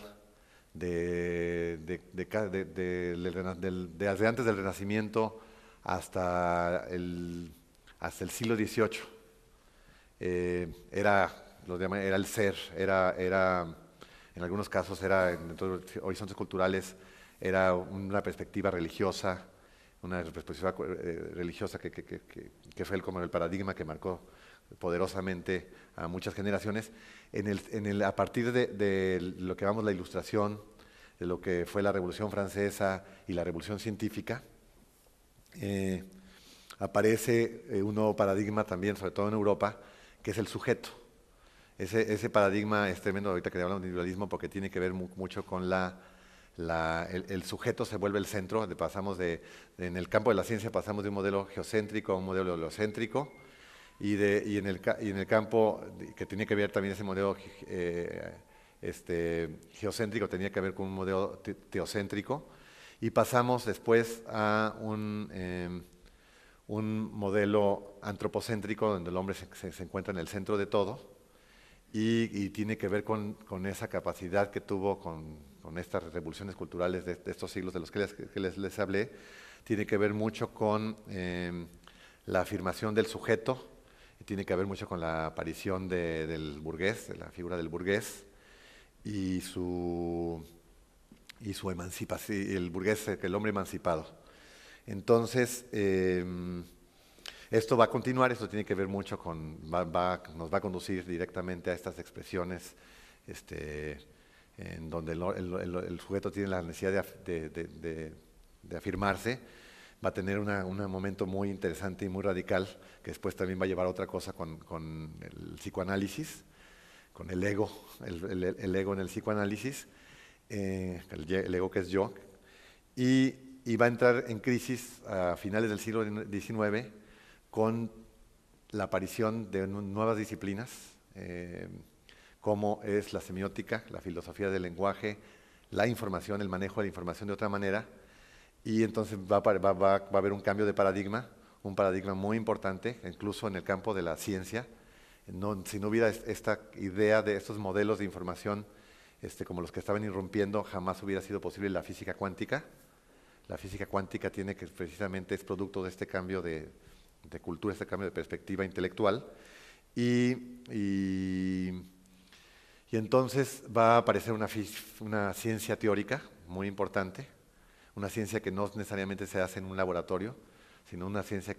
desde antes del Renacimiento hasta el siglo XVIII era el ser, en algunos casos en todos los horizontes culturales, era una perspectiva religiosa, que fue como el paradigma que marcó poderosamente a muchas generaciones. A partir de lo que llamamos la Ilustración, de lo que fue la Revolución Francesa y la Revolución Científica, aparece un nuevo paradigma también, sobre todo en Europa, que es el sujeto. Ese paradigma es tremendo, ahorita que hablamos de individualismo, porque tiene que ver mucho con el sujeto se vuelve el centro. En el campo de la ciencia pasamos de un modelo geocéntrico a un modelo heliocéntrico, y en el campo que tenía que ver también ese modelo geocéntrico tenía que ver con un modelo teocéntrico, y pasamos después a un modelo antropocéntrico, donde el hombre se encuentra en el centro de todo, y tiene que ver con esa capacidad que tuvo con estas revoluciones culturales de estos siglos de los que les hablé. Tiene que ver mucho con la afirmación del sujeto, y tiene que ver mucho con la aparición del burgués, de la figura del burgués, y su emancipación, el burgués, el hombre emancipado. Entonces, esto va a continuar, esto tiene que ver mucho nos va a conducir directamente a estas expresiones en donde el sujeto tiene la necesidad de afirmarse. Va a tener un momento muy interesante y muy radical, que después también va a llevar a otra cosa con el psicoanálisis, con el ego, el ego en el psicoanálisis, el ego que es yo, y va a entrar en crisis a finales del siglo XIX con la aparición de nuevas disciplinas, como es la semiótica, la filosofía del lenguaje, la información, el manejo de la información de otra manera. Y entonces va a haber un cambio de paradigma, un paradigma muy importante, incluso en el campo de la ciencia. Si no hubiera esta idea de estos modelos de información como los que estaban irrumpiendo, jamás hubiera sido posible la física cuántica. La física cuántica precisamente es producto de este cambio de cultura, este cambio de perspectiva intelectual. Y entonces va a aparecer una ciencia teórica muy importante, una ciencia que no necesariamente se hace en un laboratorio, sino una ciencia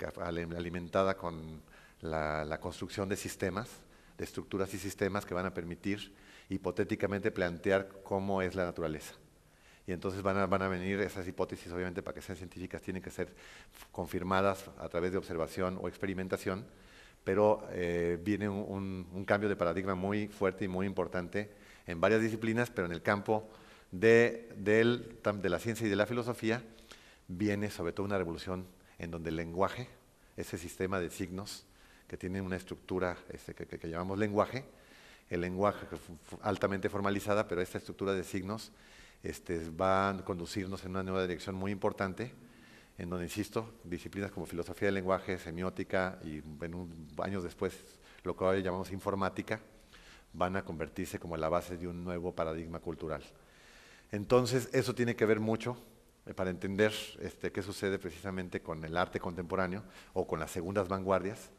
alimentada con la construcción de sistemas, de estructuras y sistemas que van a permitir hipotéticamente plantear cómo es la naturaleza y entonces van a venir esas hipótesis, obviamente para que sean científicas tienen que ser confirmadas a través de observación o experimentación, pero viene un cambio de paradigma muy fuerte y muy importante en varias disciplinas, pero en el campo de la ciencia y de la filosofía viene sobre todo una revolución en donde el lenguaje, ese sistema de signos que tiene una estructura que llamamos lenguaje, el lenguaje altamente formalizada, pero esta estructura de signos va a conducirnos en una nueva dirección muy importante, en donde, insisto, disciplinas como filosofía del lenguaje, semiótica y años después lo que ahora llamamos informática, van a convertirse como la base de un nuevo paradigma cultural. Entonces, eso tiene que ver mucho para entender qué sucede precisamente con el arte contemporáneo o con las segundas vanguardias,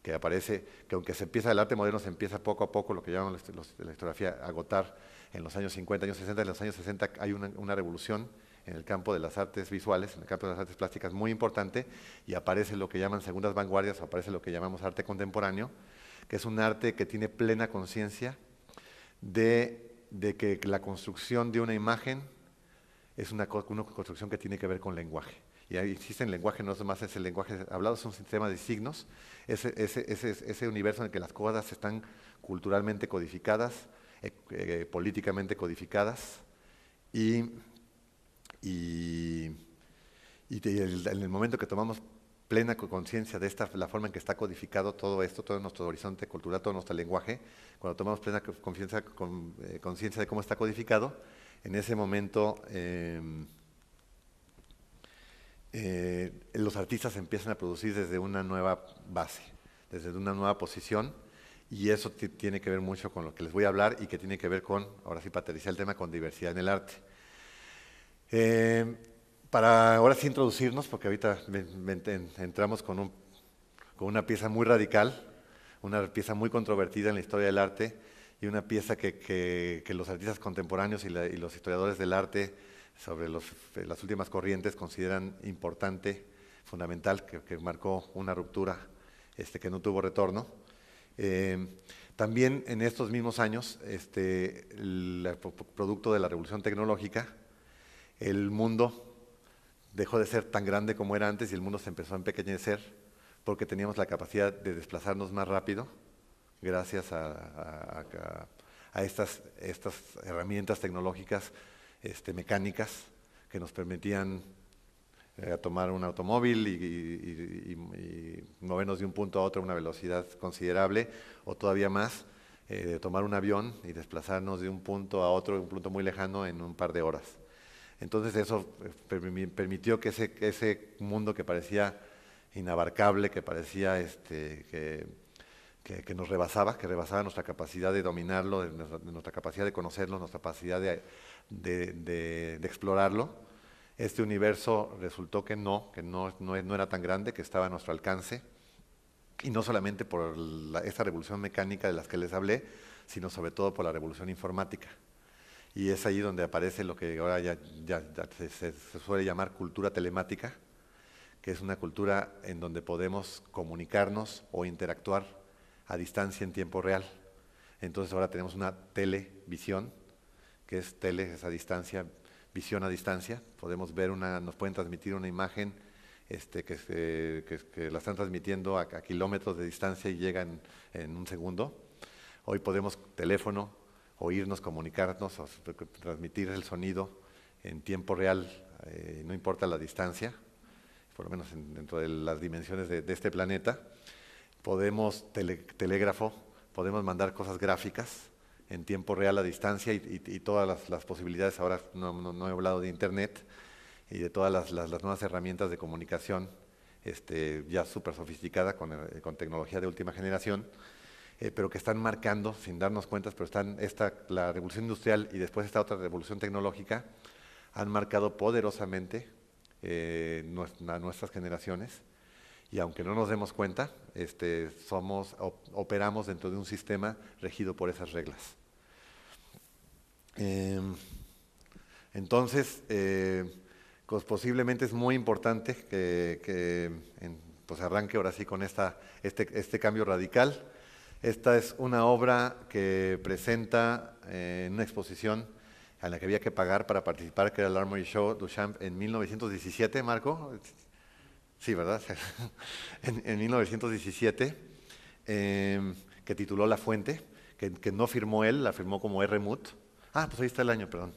que aparece, que aunque el arte moderno se empieza poco a poco, lo que llaman la historiografía, a agotar en los años 50, años 60, en los años 60 hay una revolución en el campo de las artes visuales, en el campo de las artes plásticas muy importante, y aparece lo que llaman segundas vanguardias, o aparece lo que llamamos arte contemporáneo, que es un arte que tiene plena conciencia de que la construcción de una imagen es una construcción que tiene que ver con lenguaje. Y ahí existe el lenguaje, no más es el lenguaje hablado, es un sistema de signos, ese universo en el que las cosas están culturalmente codificadas, políticamente codificadas, y en el momento que tomamos plena conciencia de la forma en que está codificado todo esto, todo nuestro horizonte cultural, todo nuestro lenguaje, cuando tomamos plena conciencia de cómo está codificado, en ese momento los artistas empiezan a producir desde una nueva base, desde una nueva posición, y eso tiene que ver mucho con lo que les voy a hablar y que tiene que ver con, ahora sí para aterrizar el tema, con diversidad en el arte. Para ahora sí introducirnos, porque ahorita entramos con una pieza muy radical, una pieza muy controvertida en la historia del arte, y una pieza que los artistas contemporáneos y los historiadores del arte sobre las últimas corrientes consideran importante, fundamental, que marcó una ruptura que no tuvo retorno. También en estos mismos años, producto de la revolución tecnológica, el mundo dejó de ser tan grande como era antes y el mundo se empezó a empequeñecer porque teníamos la capacidad de desplazarnos más rápido gracias a estas herramientas tecnológicas mecánicas que nos permitían tomar un automóvil y movernos de un punto a otro a una velocidad considerable, o todavía más, tomar un avión y desplazarnos de un punto a otro, un punto muy lejano, en un par de horas. Entonces eso permitió que ese mundo que parecía inabarcable, que parecía que nos rebasaba, que rebasaba nuestra capacidad de dominarlo, nuestra capacidad de conocerlo, nuestra capacidad de explorarlo, este universo resultó que no era tan grande, que estaba a nuestro alcance, y no solamente por esta revolución mecánica de las que les hablé, sino sobre todo por la revolución informática. Y es ahí donde aparece lo que ahora ya se suele llamar cultura telemática, que es una cultura en donde podemos comunicarnos o interactuar a distancia en tiempo real. Entonces ahora tenemos una televisión, que es es a distancia, visión a distancia. Podemos ver nos pueden transmitir una imagen que la están transmitiendo a kilómetros de distancia y llega en un segundo. Hoy podemos teléfono, oírnos, comunicarnos, transmitir el sonido en tiempo real, no importa la distancia, por lo menos dentro de las dimensiones de este planeta. Podemos telégrafo, podemos mandar cosas gráficas en tiempo real a distancia y todas las posibilidades. Ahora no he hablado de internet y de todas las nuevas herramientas de comunicación ya súper sofisticada con tecnología de última generación, pero que están marcando, sin darnos cuenta, pero la revolución industrial y después esta otra revolución tecnológica han marcado poderosamente a nuestras generaciones, y aunque no nos demos cuenta, operamos dentro de un sistema regido por esas reglas. Entonces, pues posiblemente es muy importante que pues arranque ahora sí con este cambio radical. Esta es una obra que presenta en una exposición a la que había que pagar para participar, que era el Armory Show Duchamp en 1917, Marco. Sí, ¿verdad? en 1917, que tituló La Fuente, que no firmó él, la firmó como R. Muth. Ah, pues ahí está el año, perdón.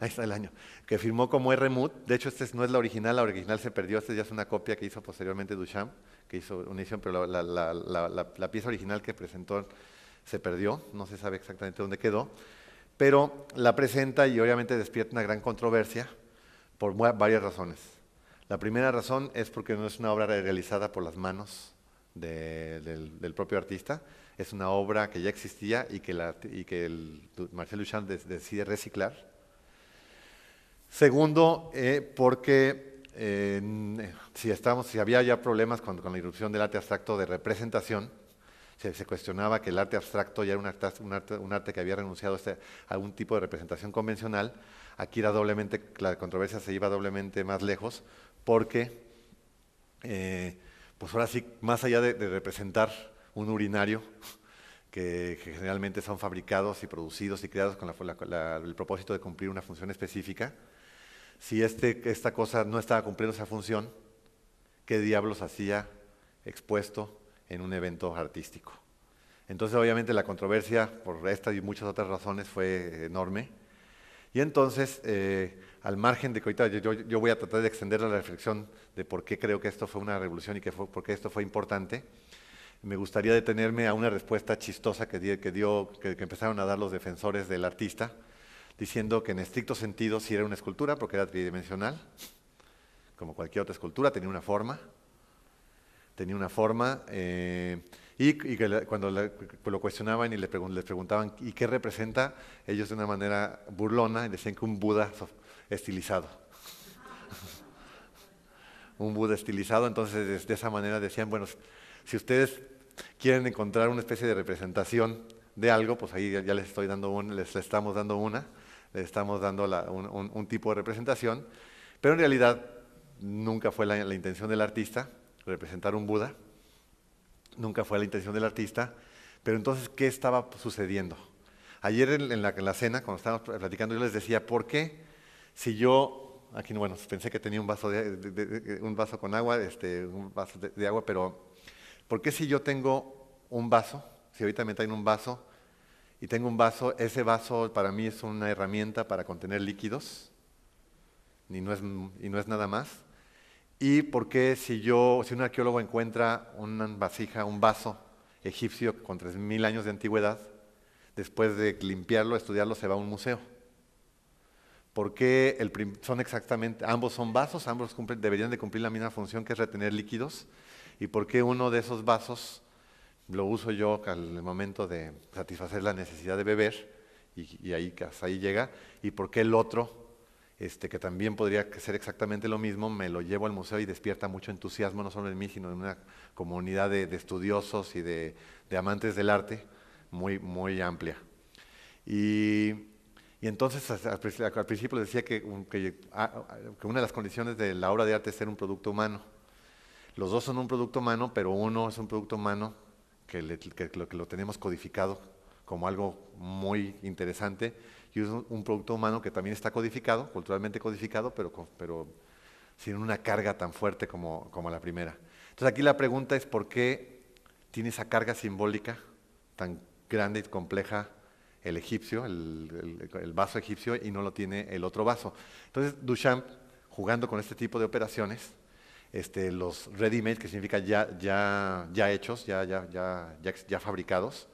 Ahí está el año. Que firmó como R. Muth. De hecho, no es la original se perdió. Esta ya es una copia que hizo posteriormente Duchamp, que hizo una edición, pero la pieza original que presentó se perdió. No se sabe exactamente dónde quedó. Pero la presenta y obviamente despierta una gran controversia por varias razones. La primera razón es porque no es una obra realizada por las manos del propio artista, es una obra que ya existía y que Marcel Duchamp decide reciclar. Segundo, porque si había ya problemas con la irrupción del arte abstracto de representación, se cuestionaba que el arte abstracto ya era un arte que había renunciado a algún tipo de representación convencional. Aquí la controversia se iba doblemente más lejos, porque pues ahora sí, más allá de representar un urinario, que generalmente son fabricados y producidos y creados con el propósito de cumplir una función específica, si esta cosa no estaba cumpliendo esa función, ¿qué diablos hacía expuesto en un evento artístico? Entonces, obviamente, la controversia, por esta y muchas otras razones, fue enorme. Y entonces, al margen de que ahorita yo voy a tratar de extender la reflexión de por qué creo que esto fue una revolución y por qué esto fue importante, me gustaría detenerme a una respuesta chistosa que empezaron a dar los defensores del artista, diciendo que en estricto sentido sí era una escultura, porque era tridimensional, como cualquier otra escultura, tenía una forma, y que cuando lo cuestionaban y les preguntaban ¿y qué representa?, ellos de una manera burlona decían que un Buda estilizado. Un Buda estilizado. Entonces de esa manera decían, bueno, si ustedes quieren encontrar una especie de representación de algo, pues ahí ya les estamos dando un tipo de representación, pero en realidad nunca fue la intención del artista representar un Buda, nunca fue la intención del artista. Pero entonces, ¿qué estaba sucediendo? Ayer en la cena, cuando estábamos platicando, yo les decía, ¿por qué si yo, aquí bueno, pensé que tenía un vaso con agua, un vaso de agua, pero ¿por qué si yo tengo un vaso, si ahorita me traen un vaso y tengo un vaso, ese vaso para mí es una herramienta para contener líquidos y no es nada más? ¿Y por qué si un arqueólogo encuentra una vasija, un vaso egipcio con 3000 años de antigüedad, después de limpiarlo, estudiarlo, se va a un museo? ¿Por qué ambos son vasos, ambos deberían de cumplir la misma función, que es retener líquidos? ¿Y por qué uno de esos vasos lo uso yo al momento de satisfacer la necesidad de beber y hasta ahí llega? ¿Y por qué el otro, que también podría ser exactamente lo mismo, me lo llevo al museo y despierta mucho entusiasmo, no solo en mí, sino en una comunidad de estudiosos y de amantes del arte muy, muy amplia? Y entonces al principio les decía que una de las condiciones de la obra de arte es ser un producto humano. Los dos son un producto humano, pero uno es un producto humano que lo tenemos codificado como algo muy interesante, y es un producto humano que también está codificado, culturalmente codificado, pero sin una carga tan fuerte como la primera. Entonces aquí la pregunta es, ¿por qué tiene esa carga simbólica tan grande y compleja el egipcio, el vaso egipcio, y no lo tiene el otro vaso? Entonces Duchamp, jugando con este tipo de operaciones, los ready-made, que significa ya hechos, ya fabricados.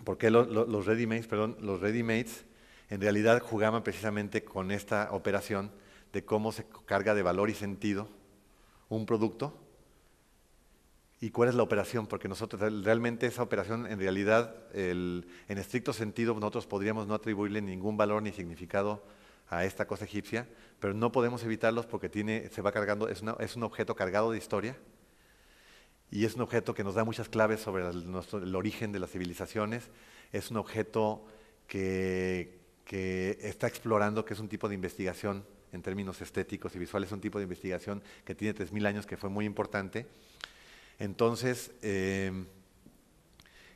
Porque los ready-mades en realidad jugaban precisamente con esta operación de cómo se carga de valor y sentido un producto y cuál es la operación, porque nosotros realmente esa operación, en realidad, en estricto sentido, nosotros podríamos no atribuirle ningún valor ni significado a esta cosa egipcia, pero no podemos evitarlos porque se va cargando, es un objeto cargado de historia. Y es un objeto que nos da muchas claves sobre el origen de las civilizaciones. Es un objeto que está explorando, que es un tipo de investigación en términos estéticos y visuales, un tipo de investigación que tiene 3000 años, que fue muy importante. Entonces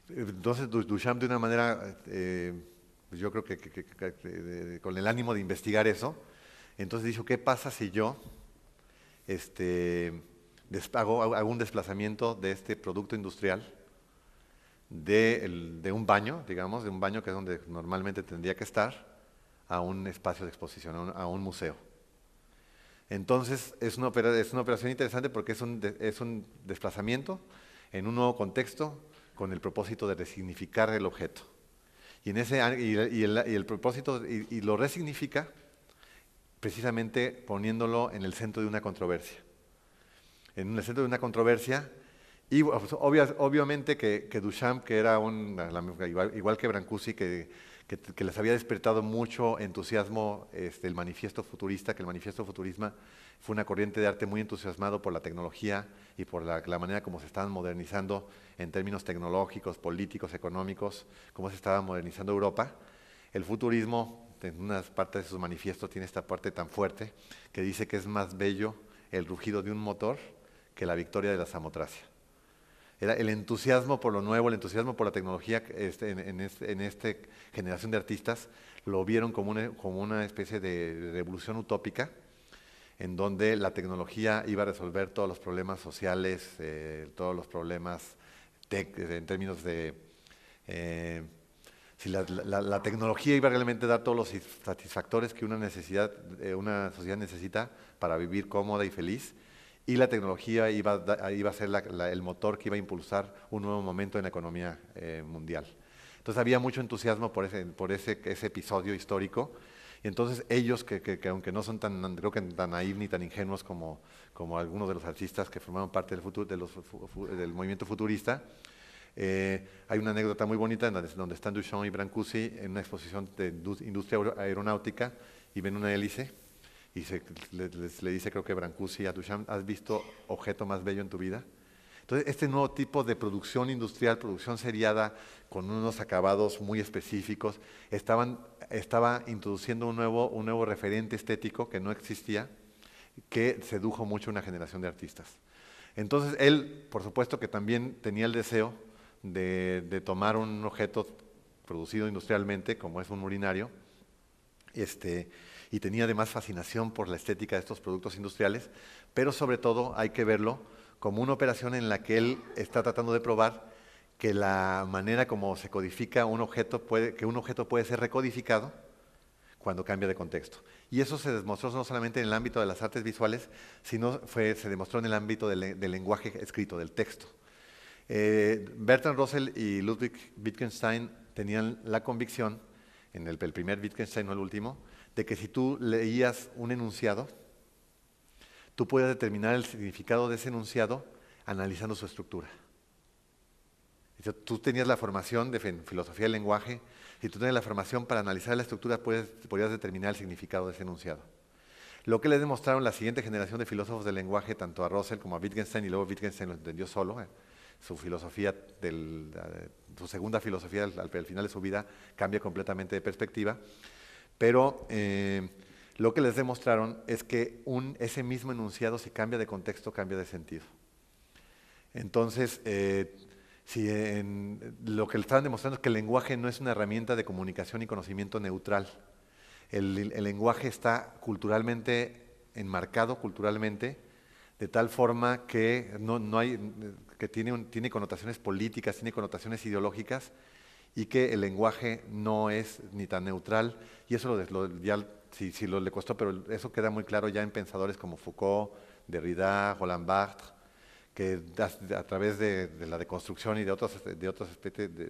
Duchamp, de una manera pues yo creo que con el ánimo de investigar eso. Entonces dijo, ¿qué pasa si yo hago un desplazamiento de este producto industrial de un baño, digamos, de un baño que es donde normalmente tendría que estar, a un espacio de exposición, a un museo? Entonces es una operación interesante porque es un desplazamiento en un nuevo contexto con el propósito de resignificar el objeto. Y el propósito, y lo resignifica precisamente poniéndolo en el centro de una controversia. En el centro de una controversia, y pues, obviamente que Duchamp, que era igual que Brancusi, que les había despertado mucho entusiasmo el manifiesto futurista, que el manifiesto futurismo fue una corriente de arte muy entusiasmado por la tecnología y por la manera como se estaban modernizando en términos tecnológicos, políticos, económicos, cómo se estaba modernizando Europa. El futurismo, en una parte de sus manifiestos, tiene esta parte tan fuerte que dice que es más bello el rugido de un motor que la victoria de la samotracia. Era el entusiasmo por lo nuevo, el entusiasmo por la tecnología en esta generación de artistas, lo vieron como una especie de revolución utópica, en donde la tecnología iba a resolver todos los problemas sociales, todos los problemas en términos de... si la tecnología iba realmente a dar todos los satisfactores que una sociedad necesita para vivir cómoda y feliz, y la tecnología iba a ser el motor que iba a impulsar un nuevo momento en la economía mundial. Entonces había mucho entusiasmo por ese episodio histórico, y entonces ellos, que aunque no son creo que tan naivos ni tan ingenuos como algunos de los artistas que formaron parte del movimiento futurista, hay una anécdota muy bonita donde están Duchamp y Brancusi en una exposición de industria aeronáutica y ven una hélice, y le dice, creo que Brancusi a Duchamp, ¿has visto objeto más bello en tu vida? Entonces, este nuevo tipo de producción industrial, producción seriada, con unos acabados muy específicos, estaba introduciendo un nuevo referente estético que no existía, que sedujo mucho a una generación de artistas. Entonces, él, por supuesto que también tenía el deseo de tomar un objeto producido industrialmente, como es un urinario, y tenía además fascinación por la estética de estos productos industriales, pero sobre todo hay que verlo como una operación en la que él está tratando de probar que la manera como se codifica que un objeto puede ser recodificado cuando cambia de contexto. Y eso se demostró no solamente en el ámbito de las artes visuales, sino se demostró en el ámbito del lenguaje escrito, del texto. Bertrand Russell y Ludwig Wittgenstein tenían la convicción, en el primer Wittgenstein, no el último, de que si tú leías un enunciado, tú puedes determinar el significado de ese enunciado analizando su estructura. Tú tenías la formación de filosofía del lenguaje, si tú tenías la formación para analizar la estructura, podías determinar el significado de ese enunciado. Lo que le demostraron la siguiente generación de filósofos del lenguaje, tanto a Russell como a Wittgenstein, y luego Wittgenstein lo entendió solo, su filosofía, su segunda filosofía al final de su vida cambia completamente de perspectiva, pero lo que les demostraron es que ese mismo enunciado, si cambia de contexto, cambia de sentido. Entonces, lo que le estaban demostrando es que el lenguaje no es una herramienta de comunicación y conocimiento neutral. El lenguaje está culturalmente enmarcado, de tal forma que tiene connotaciones políticas, tiene connotaciones ideológicas, y que el lenguaje no es ni tan neutral, y eso le costó, pero eso queda muy claro ya en pensadores como Foucault, Derrida, Roland Barthes, que a través de la deconstrucción y de otras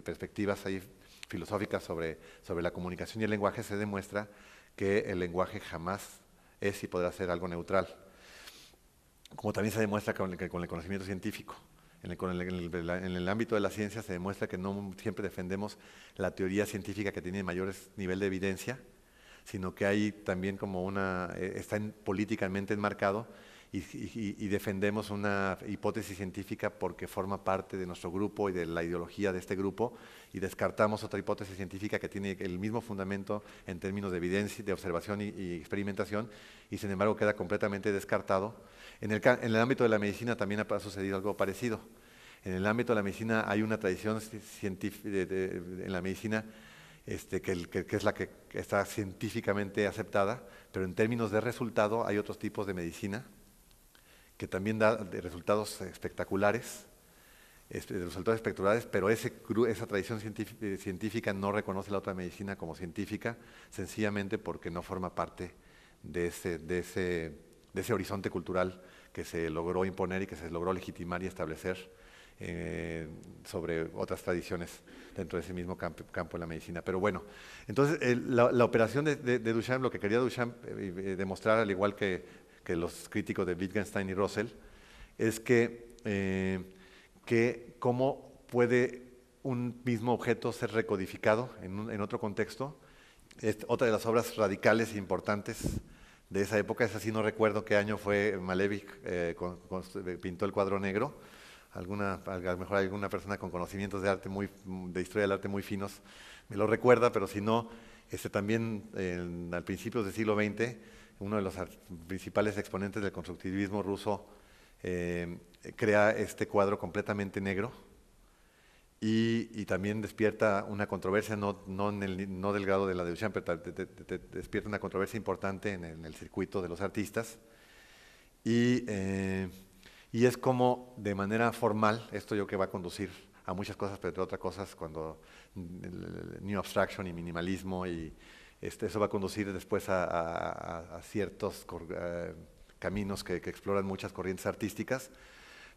perspectivas ahí filosóficas sobre la comunicación y el lenguaje, se demuestra que el lenguaje jamás es y podrá ser algo neutral. Como también se demuestra con el conocimiento científico. En el ámbito de la ciencia se demuestra que no siempre defendemos la teoría científica que tiene mayor nivel de evidencia, sino que hay también está políticamente enmarcado, y defendemos una hipótesis científica porque forma parte de nuestro grupo y de la ideología de este grupo, y descartamos otra hipótesis científica que tiene el mismo fundamento en términos de evidencia, de observación y experimentación, y sin embargo queda completamente descartado. En el ámbito de la medicina también ha sucedido algo parecido. En el ámbito de la medicina hay una tradición científica en la medicina que es la que está científicamente aceptada, pero en términos de resultado hay otros tipos de medicina que también da resultados espectaculares, pero esa tradición científica no reconoce la otra medicina como científica, sencillamente porque no forma parte de ese horizonte cultural que se logró imponer y que se logró legitimar y establecer sobre otras tradiciones dentro de ese mismo campo de la medicina. Pero bueno, entonces la operación de Duchamp, lo que quería Duchamp demostrar, al igual que los críticos de Wittgenstein y Russell, es que cómo puede un mismo objeto ser recodificado en otro contexto. Otra de las obras radicales e importantes de esa época, esa sí no recuerdo qué año fue, Malevich pintó el cuadro negro. A lo mejor alguna persona con conocimientos de arte de historia del arte muy finos me lo recuerda, pero si no, también al principios del siglo XX, uno de los principales exponentes del constructivismo ruso crea este cuadro completamente negro y también despierta una controversia, no del grado de la de Duchamp, pero despierta una controversia importante en el circuito de los artistas. Y es como de manera formal, esto yo que va a conducir a muchas cosas, pero entre otras cosas, cuando el New Abstraction y minimalismo, y eso va a conducir después a ciertos caminos que exploran muchas corrientes artísticas,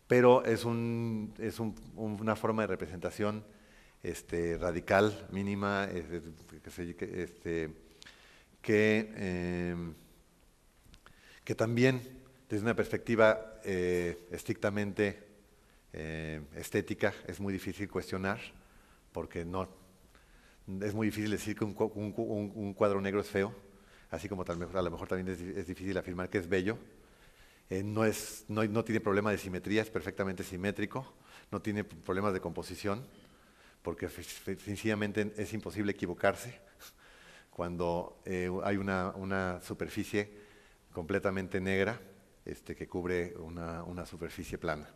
pero es una forma de representación radical, mínima, que también, desde una perspectiva estrictamente estética, es muy difícil cuestionar, porque es muy difícil decir que un cuadro negro es feo, así como a lo mejor también es difícil afirmar que es bello. No tiene problema de simetría, es perfectamente simétrico, no tiene problemas de composición, porque sencillamente es imposible equivocarse cuando hay una superficie completamente negra que cubre una superficie plana.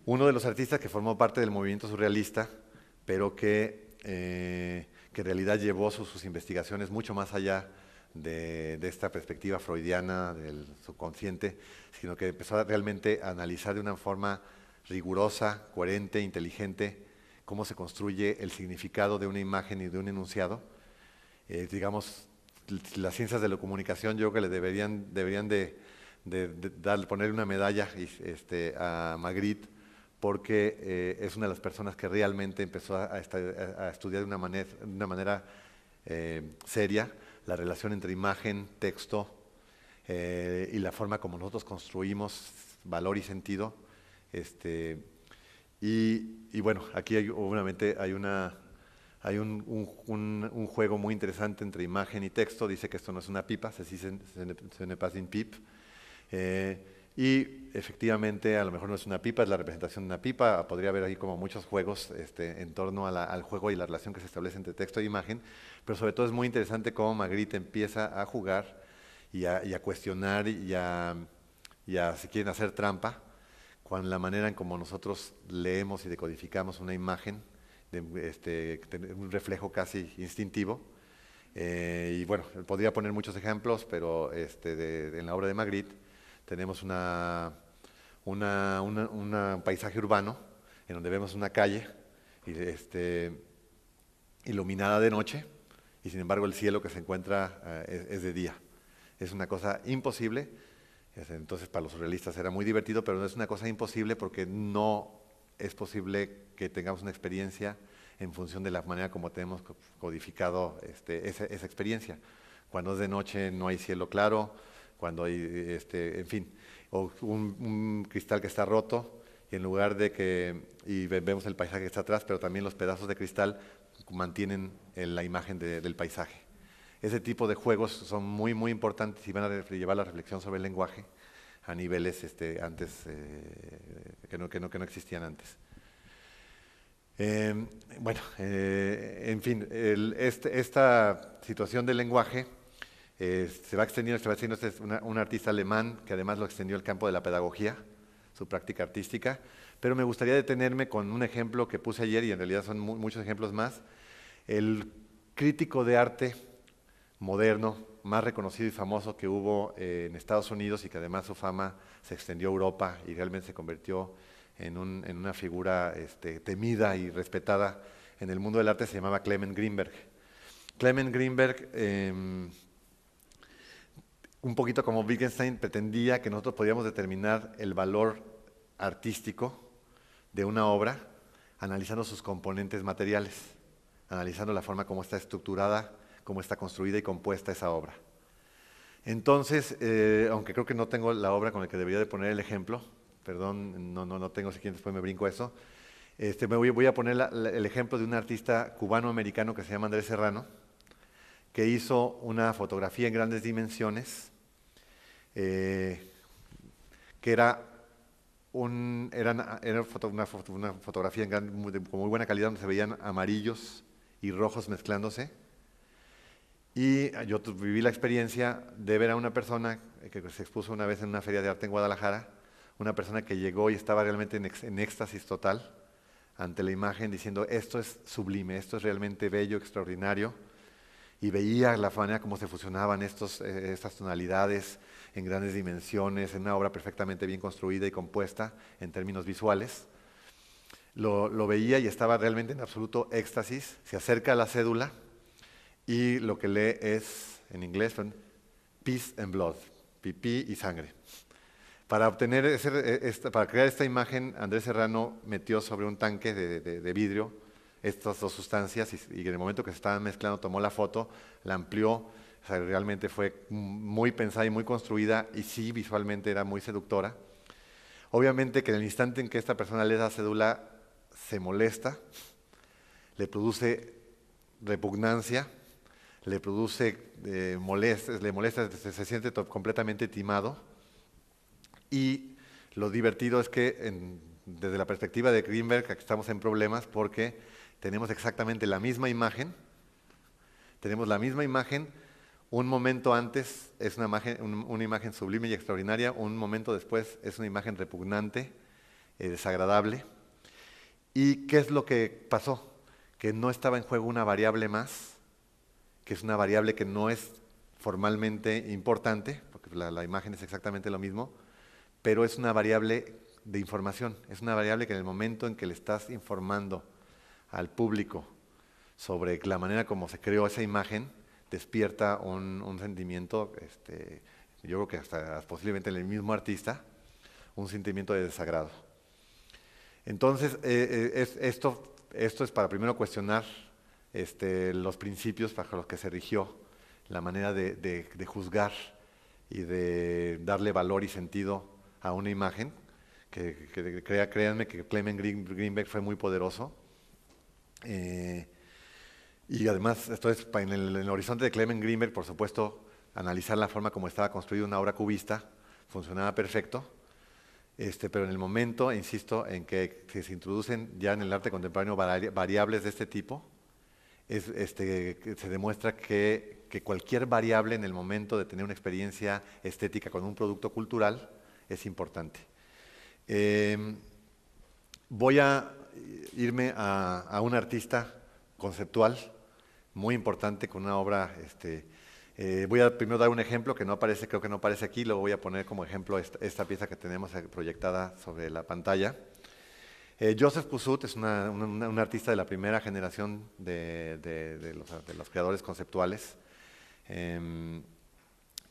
Uno de los artistas que formó parte del movimiento surrealista, pero que en realidad llevó sus investigaciones mucho más allá de esta perspectiva freudiana del subconsciente, sino que empezó realmente a analizar de una forma rigurosa, coherente, inteligente, cómo se construye el significado de una imagen y de un enunciado. Digamos, las ciencias de la comunicación yo creo que le deberían poner una medalla a Magritte, porque es una de las personas que realmente empezó a estudiar de una manera seria la relación entre imagen, texto y la forma como nosotros construimos valor y sentido. Y bueno, aquí obviamente hay un juego muy interesante entre imagen y texto. Dice que esto no es una pipa, ce n'est pas une pipe. Y efectivamente a lo mejor no es una pipa, es la representación de una pipa. Podría haber ahí como muchos juegos en torno al juego y la relación que se establece entre texto e imagen, pero sobre todo es muy interesante cómo Magritte empieza a jugar y a cuestionar y a, si quieren, hacer trampa con la manera en como nosotros leemos y decodificamos una imagen, un reflejo casi instintivo. Y bueno, podría poner muchos ejemplos, pero en la obra de Magritte tenemos un paisaje urbano en donde vemos una calle iluminada de noche, y sin embargo el cielo que se encuentra es de día. Es una cosa imposible. Entonces para los surrealistas era muy divertido, pero no es una cosa imposible porque no es posible que tengamos una experiencia en función de la manera como tenemos codificado esa experiencia. Cuando es de noche no hay cielo claro, cuando hay, en fin, o un cristal que está roto, y en lugar de y vemos el paisaje que está atrás, pero también los pedazos de cristal mantienen la imagen del paisaje. Ese tipo de juegos son muy, muy importantes y van a llevar la reflexión sobre el lenguaje a niveles antes que no existían antes. Bueno, en fin, esta situación del lenguaje se va extendiendo. Es un artista alemán que además lo extendió al campo de la pedagogía, su práctica artística, pero me gustaría detenerme con un ejemplo que puse ayer, y en realidad son muchos ejemplos más. El crítico de arte moderno más reconocido y famoso que hubo en Estados Unidos, y que además su fama se extendió a Europa y realmente se convirtió en una figura temida y respetada en el mundo del arte, se llamaba Clement Greenberg. Clement Greenberg, un poquito como Wittgenstein, pretendía que nosotros podíamos determinar el valor artístico de una obra analizando sus componentes materiales, analizando la forma como está estructurada, cómo está construida y compuesta esa obra. Entonces, aunque creo que no tengo la obra con la que debería de poner el ejemplo, perdón, no tengo, si quieren después me brinco eso, voy a poner el ejemplo de un artista cubano-americano que se llama Andrés Serrano, que hizo una fotografía en grandes dimensiones, que era una fotografía con muy buena calidad, donde se veían amarillos y rojos mezclándose. Y yo viví la experiencia de ver a una persona que se expuso una vez en una feria de arte en Guadalajara, una persona que llegó y estaba realmente en éxtasis total ante la imagen, diciendo, esto es sublime, esto es realmente bello, extraordinario, y veía la manera como se fusionaban estas tonalidades en grandes dimensiones, en una obra perfectamente bien construida y compuesta en términos visuales. Lo veía y estaba realmente en absoluto éxtasis, se acerca a la cédula, y lo que lee es, en inglés, peace and blood, pipí y sangre. Para crear esta imagen, Andrés Serrano metió sobre un tanque de vidrio estas dos sustancias, y en el momento que se estaban mezclando tomó la foto, la amplió, o sea, realmente fue muy pensada y muy construida, y sí, visualmente era muy seductora. Obviamente que en el instante en que esta persona lee la cédula, se molesta, le produce repugnancia, le produce le molesta, se siente completamente timado. Y lo divertido es que desde la perspectiva de Greenberg estamos en problemas, porque tenemos exactamente la misma imagen, un momento antes es una imagen sublime y extraordinaria, un momento después es una imagen repugnante, desagradable. ¿Y qué es lo que pasó? Que no estaba en juego una variable más, que es una variable que no es formalmente importante, porque la imagen es exactamente lo mismo, pero es una variable de información, es una variable que en el momento en que le estás informando al público sobre la manera como se creó esa imagen, despierta un sentimiento, yo creo que hasta posiblemente en el mismo artista, un sentimiento de desagrado. Entonces, esto es para primero cuestionar los principios bajo los que se rigió la manera de juzgar y de darle valor y sentido a una imagen, que créanme que Clement Greenberg fue muy poderoso. Y además, esto es en el horizonte de Clement Greenberg, por supuesto, analizar la forma como estaba construida una obra cubista, funcionaba perfecto, pero en el momento, insisto, en que se introducen ya en el arte contemporáneo variables de este tipo, se demuestra que cualquier variable en el momento de tener una experiencia estética con un producto cultural es importante. Voy a irme a un artista conceptual muy importante con una obra, voy a primero dar un ejemplo que no aparece, creo que no aparece aquí, luego voy a poner como ejemplo esta pieza que tenemos proyectada sobre la pantalla. Joseph Kosuth es un artista de la primera generación de los creadores conceptuales,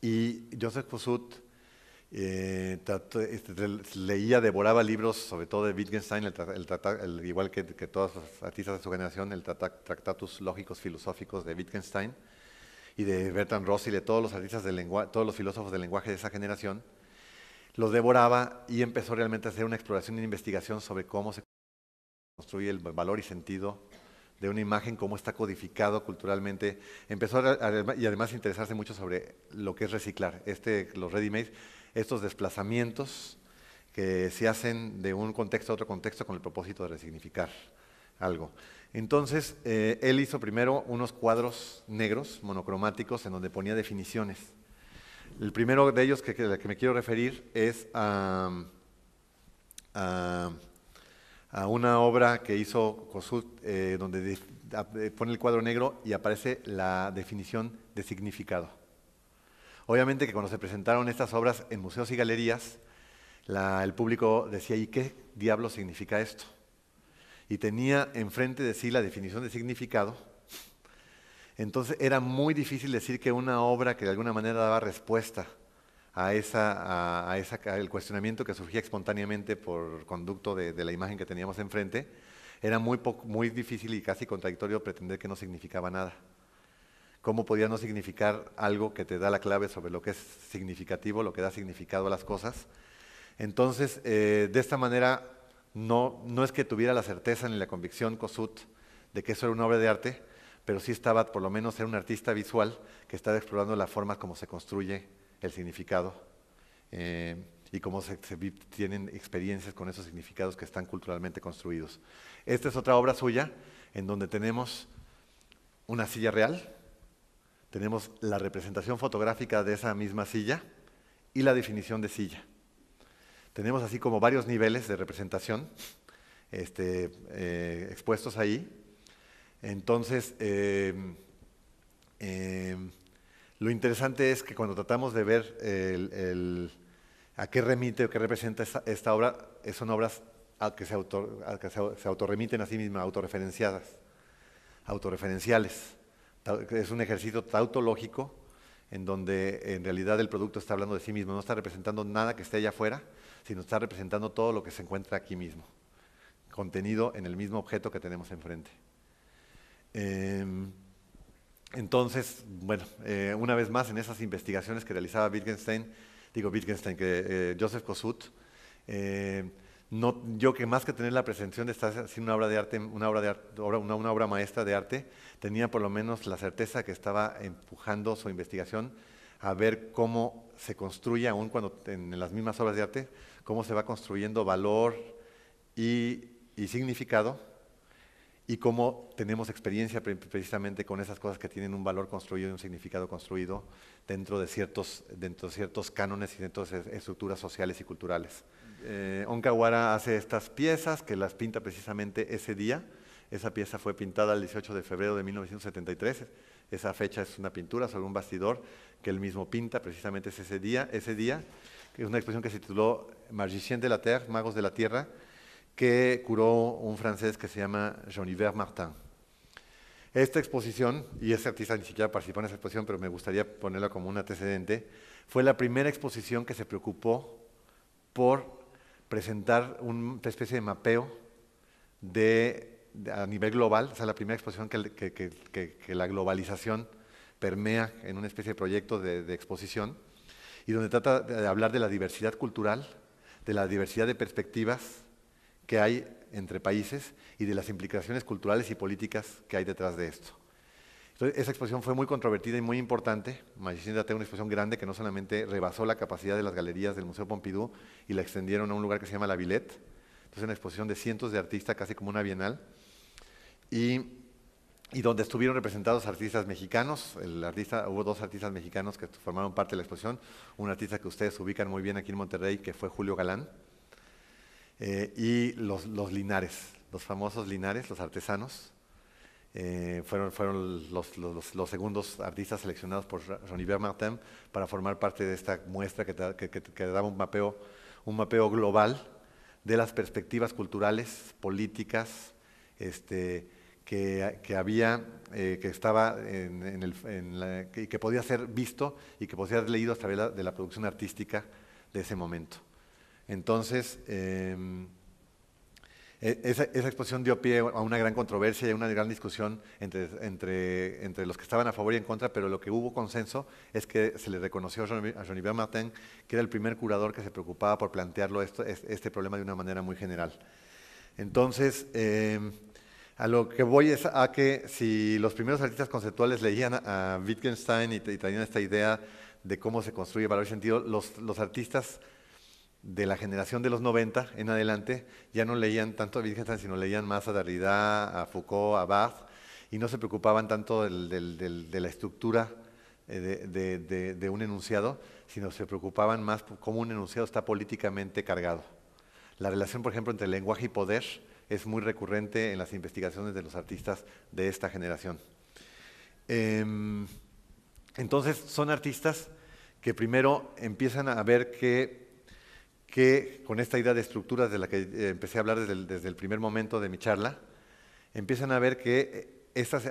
y Joseph Kosuth leía, devoraba libros, sobre todo de Wittgenstein, igual que todos los artistas de su generación, el Tractatus Lógicos Filosóficos de Wittgenstein, y de Bertrand Russell, y de todos los artistas del lenguaje, todos los filósofos del lenguaje de esa generación. Los devoraba y empezó realmente a hacer una exploración e investigación sobre cómo se construye el valor y sentido de una imagen, cómo está codificado culturalmente. Empezó y además a interesarse mucho sobre lo que es reciclar, los ready-made, estos desplazamientos que se hacen de un contexto a otro contexto con el propósito de resignificar algo. Entonces, él hizo primero unos cuadros negros, monocromáticos, en donde ponía definiciones. El primero de ellos que me quiero referir es a a una obra que hizo Kossuth, donde pone el cuadro negro y aparece la definición de significado. Obviamente que cuando se presentaron estas obras en museos y galerías, el público decía, ¿y qué diablo significa esto? Y tenía enfrente de sí la definición de significado. Entonces era muy difícil decir que una obra que de alguna manera daba respuesta a el cuestionamiento que surgía espontáneamente por conducto de la imagen que teníamos enfrente, era muy difícil y casi contradictorio pretender que no significaba nada. ¿Cómo podía no significar algo que te da la clave sobre lo que es significativo, lo que da significado a las cosas? Entonces, de esta manera, no es que tuviera la certeza ni la convicción Kossuth de que eso era una obra de arte, pero sí estaba, por lo menos, era un artista visual que estaba explorando la forma como se construye el significado y cómo se tienen experiencias con esos significados que están culturalmente construidos. Esta es otra obra suya, en donde tenemos una silla real, tenemos la representación fotográfica de esa misma silla y la definición de silla. Tenemos así como varios niveles de representación expuestos ahí. Entonces, lo interesante es que cuando tratamos de ver a qué remite o qué representa esta obra, son obras que se autorremiten a sí mismas, autorreferenciales. Es un ejercicio tautológico en donde en realidad el producto está hablando de sí mismo, no está representando nada que esté allá afuera, sino está representando todo lo que se encuentra aquí mismo, contenido en el mismo objeto que tenemos enfrente. Entonces, bueno, una vez más en esas investigaciones que realizaba Joseph Kossuth, yo que más que tener la pretensión de estar haciendo una obra de arte, una obra maestra de arte, tenía por lo menos la certeza que estaba empujando su investigación a ver cómo se construye, aún cuando en las mismas obras de arte, cómo se va construyendo valor y significado, y cómo tenemos experiencia precisamente con esas cosas que tienen un valor construido y un significado construido dentro de ciertos cánones y dentro de estructuras sociales y culturales. Onkawara hace estas piezas que las pinta precisamente ese día. Esa pieza fue pintada el 18 de febrero de 1973. Esa fecha es una pintura sobre un bastidor que él mismo pinta precisamente ese día, que es una exposición que se tituló Magiciens de la Terre, Magos de la Tierra, que curó un francés que se llama Jean-Yves Martin. Esta exposición, y ese artista ni siquiera participó en esa exposición, pero me gustaría ponerla como un antecedente, fue la primera exposición que se preocupó por presentar una especie de mapeo a nivel global, o sea, la primera exposición que la globalización permea en una especie de proyecto de exposición, y donde trata de hablar de la diversidad cultural, de la diversidad de perspectivas que hay entre países y de las implicaciones culturales y políticas que hay detrás de esto. Entonces, esa exposición fue muy controvertida y muy importante. Magiciens de la Terre, una exposición grande que no solamente rebasó la capacidad de las galerías del Museo Pompidou y la extendieron a un lugar que se llama La Villette. Entonces, una exposición de cientos de artistas, casi como una bienal, y donde estuvieron representados artistas mexicanos. Hubo dos artistas mexicanos que formaron parte de la exposición. Un artista que ustedes ubican muy bien aquí en Monterrey, que fue Julio Galán, y los Linares, los famosos Linares, los artesanos. Fueron los segundos artistas seleccionados por Jean-Yves Martin para formar parte de esta muestra que daba un mapeo global de las perspectivas culturales, políticas, que había, que estaba que podía ser visto y que podía ser leído a través de la producción artística de ese momento. Entonces, esa exposición dio pie a una gran controversia y a una gran discusión entre los que estaban a favor y en contra, pero lo que hubo consenso es que se le reconoció a Jean-Yves Martin que era el primer curador que se preocupaba por plantearlo este problema de una manera muy general. Entonces, a lo que voy es a que si los primeros artistas conceptuales leían a Wittgenstein y traían esta idea de cómo se construye valor y sentido, los artistas de la generación de los 90 en adelante ya no leían tanto a Wittgenstein, sino leían más a Derrida, a Foucault, a Barthes, y no se preocupaban tanto de la estructura de un enunciado, sino se preocupaban más por cómo un enunciado está políticamente cargado. La relación, por ejemplo, entre lenguaje y poder es muy recurrente en las investigaciones de los artistas de esta generación. Entonces, son artistas que primero empiezan a ver que con esta idea de estructuras de la que empecé a hablar desde el primer momento de mi charla, empiezan a ver que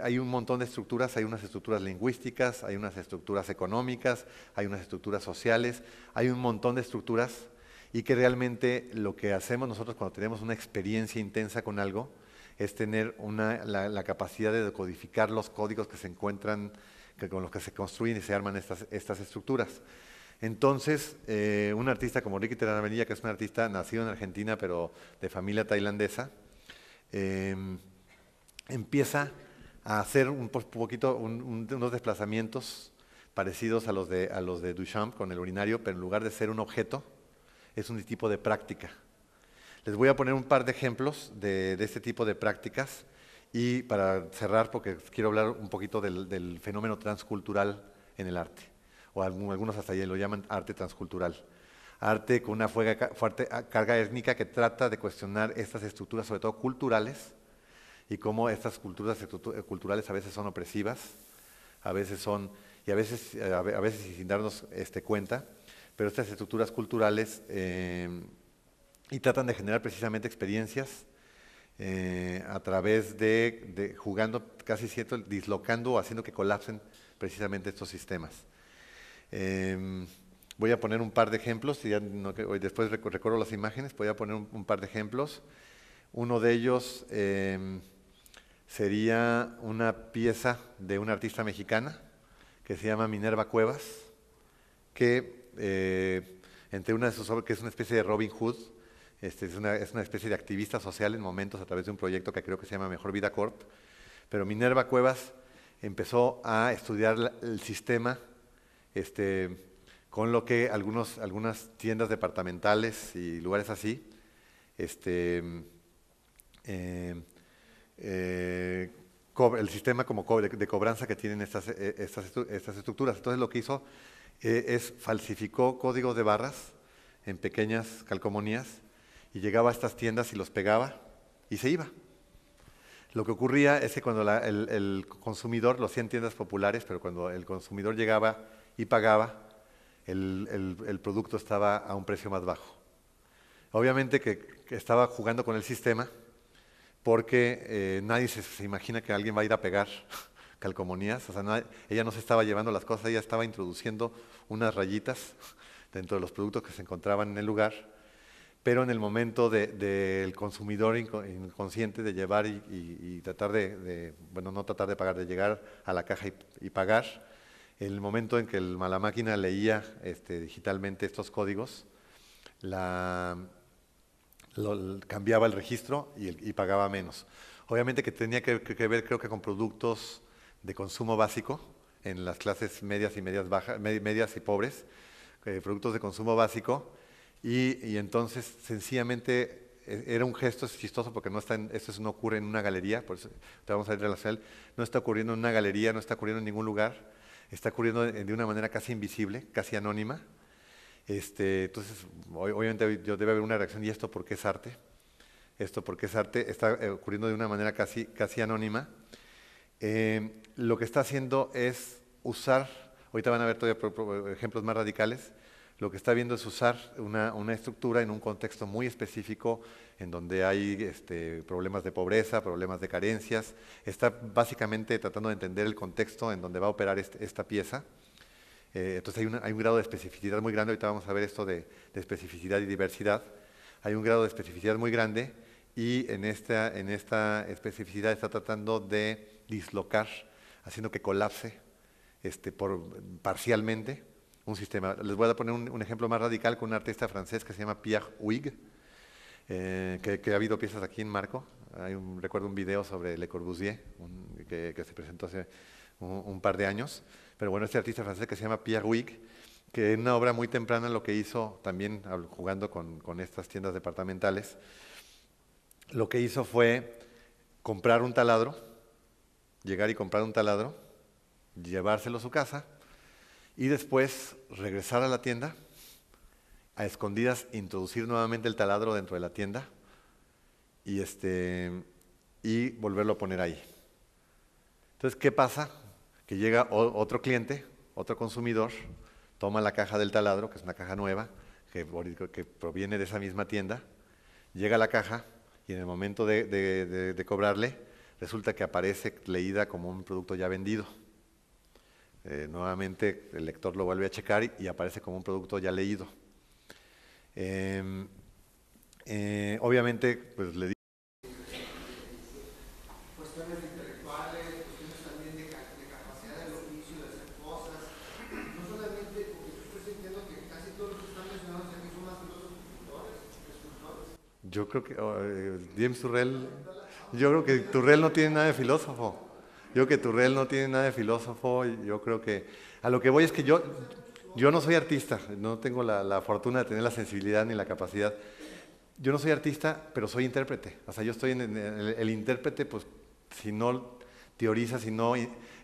hay un montón de estructuras, hay unas estructuras lingüísticas, hay unas estructuras económicas, hay unas estructuras sociales, hay un montón de estructuras, y que realmente lo que hacemos nosotros cuando tenemos una experiencia intensa con algo es tener la capacidad de decodificar los códigos que se encuentran, con los que se construyen y se arman estas estructuras. Entonces, un artista como Ricky Terranavilla, que es un artista nacido en Argentina pero de familia tailandesa, empieza a hacer un poquito unos desplazamientos parecidos a los de Duchamp con el urinario, pero en lugar de ser un objeto, es un tipo de práctica. Les voy a poner un par de ejemplos de este tipo de prácticas, y para cerrar, porque quiero hablar un poquito del fenómeno transcultural en el arte, o algunos hasta allí lo llaman arte transcultural. Arte con una fuerte carga étnica que trata de cuestionar estas estructuras, sobre todo culturales, y cómo estas culturales a veces son opresivas, a veces y sin darnos cuenta, pero estas estructuras culturales y tratan de generar precisamente experiencias a través de jugando, casi cierto, dislocando o haciendo que colapsen precisamente estos sistemas. Voy a poner un par de ejemplos, y después recorro las imágenes, voy a poner un par de ejemplos. Uno de ellos sería una pieza de una artista mexicana que se llama Minerva Cuevas, que entre una de sus obras, que es una especie de Robin Hood, es una especie de activista social en momentos a través de un proyecto que creo que se llama Mejor Vida Corp. Pero Minerva Cuevas empezó a estudiar el sistema con lo que algunas tiendas departamentales y lugares así el sistema como de cobranza que tienen estas estructuras. Entonces lo que hizo es falsificó códigos de barras en pequeñas calcomanías y llegaba a estas tiendas y los pegaba y se iba. Lo que ocurría es que cuando el consumidor, lo hacía en tiendas populares, pero cuando el consumidor llegaba y pagaba, el producto estaba a un precio más bajo. Obviamente que estaba jugando con el sistema, porque nadie se imagina que alguien va a ir a pegar calcomanías. O sea, ella no se estaba llevando las cosas, ella estaba introduciendo unas rayitas dentro de los productos que se encontraban en el lugar, pero en el momento del consumidor inconsciente de llevar y tratar no tratar de pagar, de llegar a la caja y pagar, el momento en que la máquina leía digitalmente estos códigos, cambiaba el registro y pagaba menos. Obviamente que tenía que ver, creo que con productos de consumo básico en las clases medias y medias y pobres, productos de consumo básico, y entonces sencillamente era un gesto chistoso porque esto no ocurre en una galería, por eso te vamos a ir relacional, no está ocurriendo en una galería, no está ocurriendo en ningún lugar, está ocurriendo de una manera casi invisible, casi anónima. Entonces, obviamente debe haber una reacción, ¿y esto por qué es arte? Esto porque es arte, está ocurriendo de una manera casi anónima. Lo que está haciendo es usar, ahorita van a ver todavía ejemplos más radicales, lo que está viendo es usar una estructura en un contexto muy específico, en donde hay problemas de pobreza, problemas de carencias. Está básicamente tratando de entender el contexto en donde va a operar esta pieza. Entonces hay un grado de especificidad muy grande, ahorita vamos a ver esto de especificidad y diversidad. Hay un grado de especificidad muy grande, y en esta especificidad está tratando de dislocar, haciendo que colapse parcialmente un sistema. Les voy a poner un ejemplo más radical con un artista francés que se llama Pierre Huyghe, que ha habido piezas aquí en Marco. Recuerdo un video sobre Le Corbusier que se presentó hace un par de años. Pero bueno, este artista francés que se llama Pierre Huyghe, que en una obra muy temprana lo que hizo, también jugando con estas tiendas departamentales, lo que hizo fue comprar un taladro, llegar y comprar un taladro, llevárselo a su casa, y después regresar a la tienda, a escondidas introducir nuevamente el taladro dentro de la tienda, y volverlo a poner ahí. Entonces, ¿qué pasa? Que llega otro cliente, otro consumidor, toma la caja del taladro, que es una caja nueva, que proviene de esa misma tienda, llega a la caja y en el momento de cobrarle, resulta que aparece leída como un producto ya vendido. Nuevamente el lector lo vuelve a checar y aparece como un producto ya leído. Obviamente, pues le digo cuestiones intelectuales, cuestiones también de capacidad del oficio, de hacer cosas. No solamente, porque yo estoy sintiendo que casi todos los que están mencionados aquí son más filósofos que escultores. yo creo que James Turrell, yo creo que Turrell no tiene nada de filósofo. Yo creo que Turrell no tiene nada de filósofo. Yo creo que a lo que voy es que yo no soy artista, no tengo la fortuna de tener la sensibilidad ni la capacidad. Yo no soy artista, pero soy intérprete. O sea, yo estoy en el intérprete, pues si no teoriza,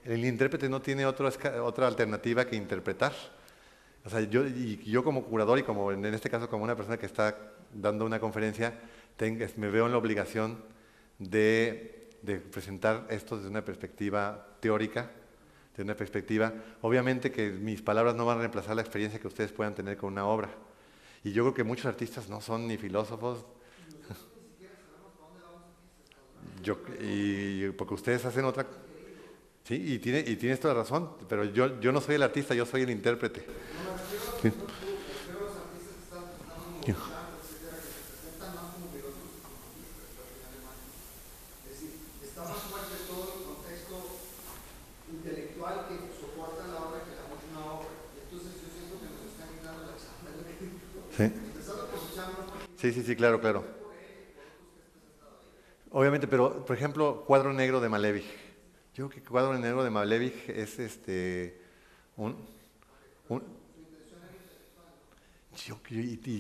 el intérprete no tiene otra alternativa que interpretar. O sea, yo como curador y como en este caso como una persona que está dando una conferencia, me veo en la obligación de presentar esto desde una perspectiva teórica, desde una perspectiva, obviamente que mis palabras no van a reemplazar la experiencia que ustedes puedan tener con una obra. Y yo creo que muchos artistas no son ni filósofos. Porque ustedes hacen otra. Sí, y tienes toda la razón, pero yo no soy el artista, yo soy el intérprete. Sí. Está más fuerte todo el contexto intelectual que soporta la obra que la misma obra. Entonces yo siento que nos están quitando la examen. Sí, claro. Obviamente, pero por ejemplo, Cuadro Negro de Malevich. Yo creo que Cuadro Negro de Malevich es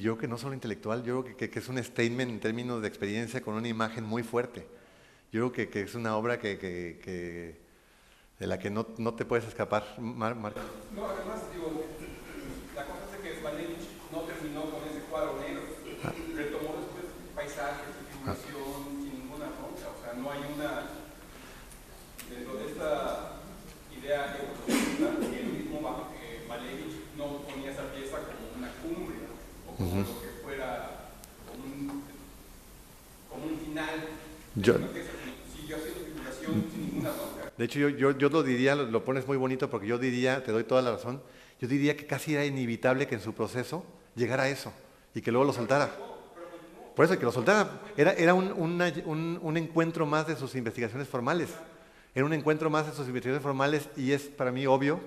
yo que no solo intelectual, yo creo que es un statement en términos de experiencia con una imagen muy fuerte. Yo creo que es una obra de la que no te puedes escapar, Marco. No, además, digo, la cosa es que Malevich no terminó con ese cuadro negro, retomó después paisajes y figuración sin ninguna bronca, o sea, no hay dentro de esta idea evolutiva, el mismo Malevich no ponía esa pieza como una cumbre, o como lo que fuera como un final, siguió haciendo figuración sin ninguna bronca. De hecho, yo lo diría, lo pones muy bonito porque yo diría, te doy toda la razón, yo diría que casi era inevitable que en su proceso llegara a eso y que luego lo soltara. Por eso que lo soltara. Era un encuentro más de sus investigaciones formales. Era un encuentro más de sus investigaciones formales y es para mí obvio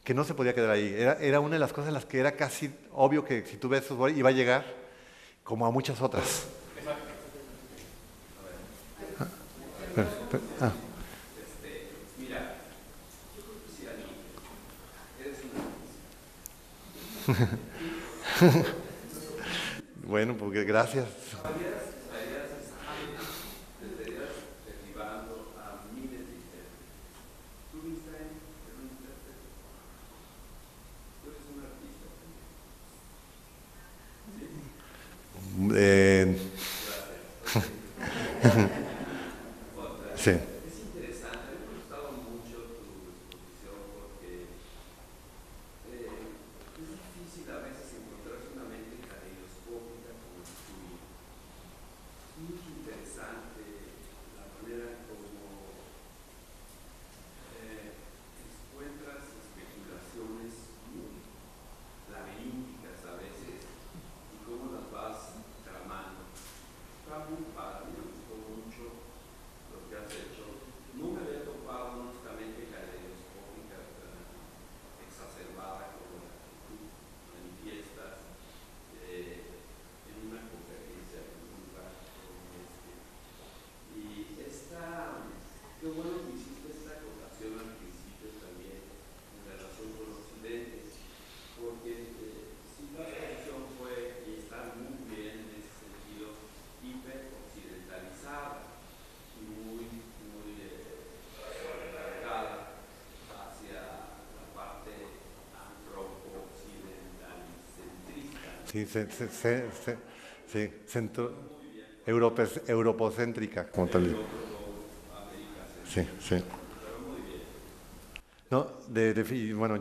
que no se podía quedar ahí. Era una de las cosas en las que era casi obvio que si tú ves su iba a llegar como a muchas otras. Mira, yo creo que sí, eres una... Bueno, porque gracias. Sí. Es interesante, me ha gustado mucho tu exposición porque es difícil a veces encontrarse una mente caleidoscópica como la tuya. Es muy interesante la manera como encuentras especulaciones muy laberínticas a veces y cómo las vas tramando. Está muy padre, me gustó mucho lo que has hecho. No me había topado honestamente caleidoscópica tan exacerbada como la que tú manifiestas en una conferencia, en un lugar como este. Y qué bueno que hiciste esta acotación al principio también en relación con Occidente, porque si la exposición fue, y está muy bien en ese sentido, hiperoccidentalizada y muy cargada hacia la parte antropo-occidentalcentrista. Sí, centro. europocéntrica, como tal. Sí, sí. No, bueno,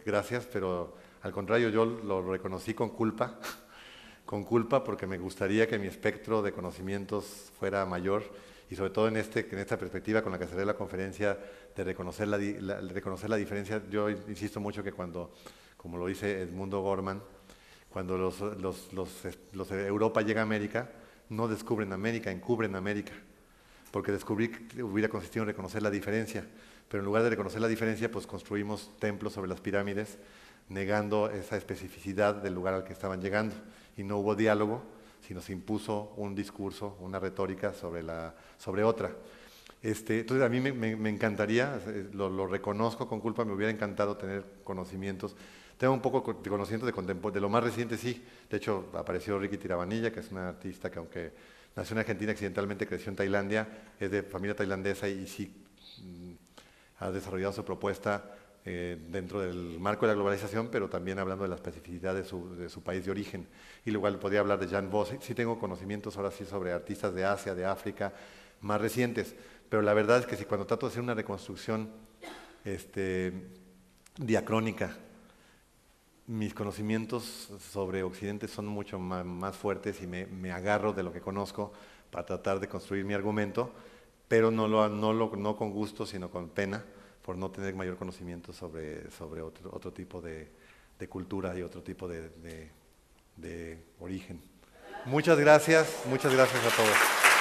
gracias, pero al contrario, yo lo reconocí con culpa porque me gustaría que mi espectro de conocimientos fuera mayor y sobre todo en esta perspectiva con la que cerré la conferencia de reconocer la diferencia. Yo insisto mucho que como lo dice Edmundo Gorman, cuando los de Europa llega a América, no descubren América, encubren América, porque descubrir hubiera consistido en reconocer la diferencia, pero en lugar de reconocer la diferencia, pues construimos templos sobre las pirámides, negando esa especificidad del lugar al que estaban llegando, y no hubo diálogo, sino se impuso un discurso, una retórica sobre otra. Entonces a mí me encantaría, lo reconozco con culpa, me hubiera encantado tener conocimientos. Tengo un poco de conocimiento de lo más reciente, sí. De hecho, apareció Ricky Tiravanilla, que es una artista que aunque nació en Argentina, accidentalmente creció en Tailandia, es de familia tailandesa y sí ha desarrollado su propuesta dentro del marco de la globalización, pero también hablando de la especificidad de su país de origen. Y luego podría hablar de Jan Vos. Sí tengo conocimientos ahora sí sobre artistas de Asia, de África, más recientes, pero la verdad es que si cuando trato de hacer una reconstrucción diacrónica, mis conocimientos sobre Occidente son mucho más fuertes y me agarro de lo que conozco para tratar de construir mi argumento, pero no con gusto, sino con pena, por no tener mayor conocimiento sobre otro tipo de cultura y otro tipo de origen. Muchas gracias a todos.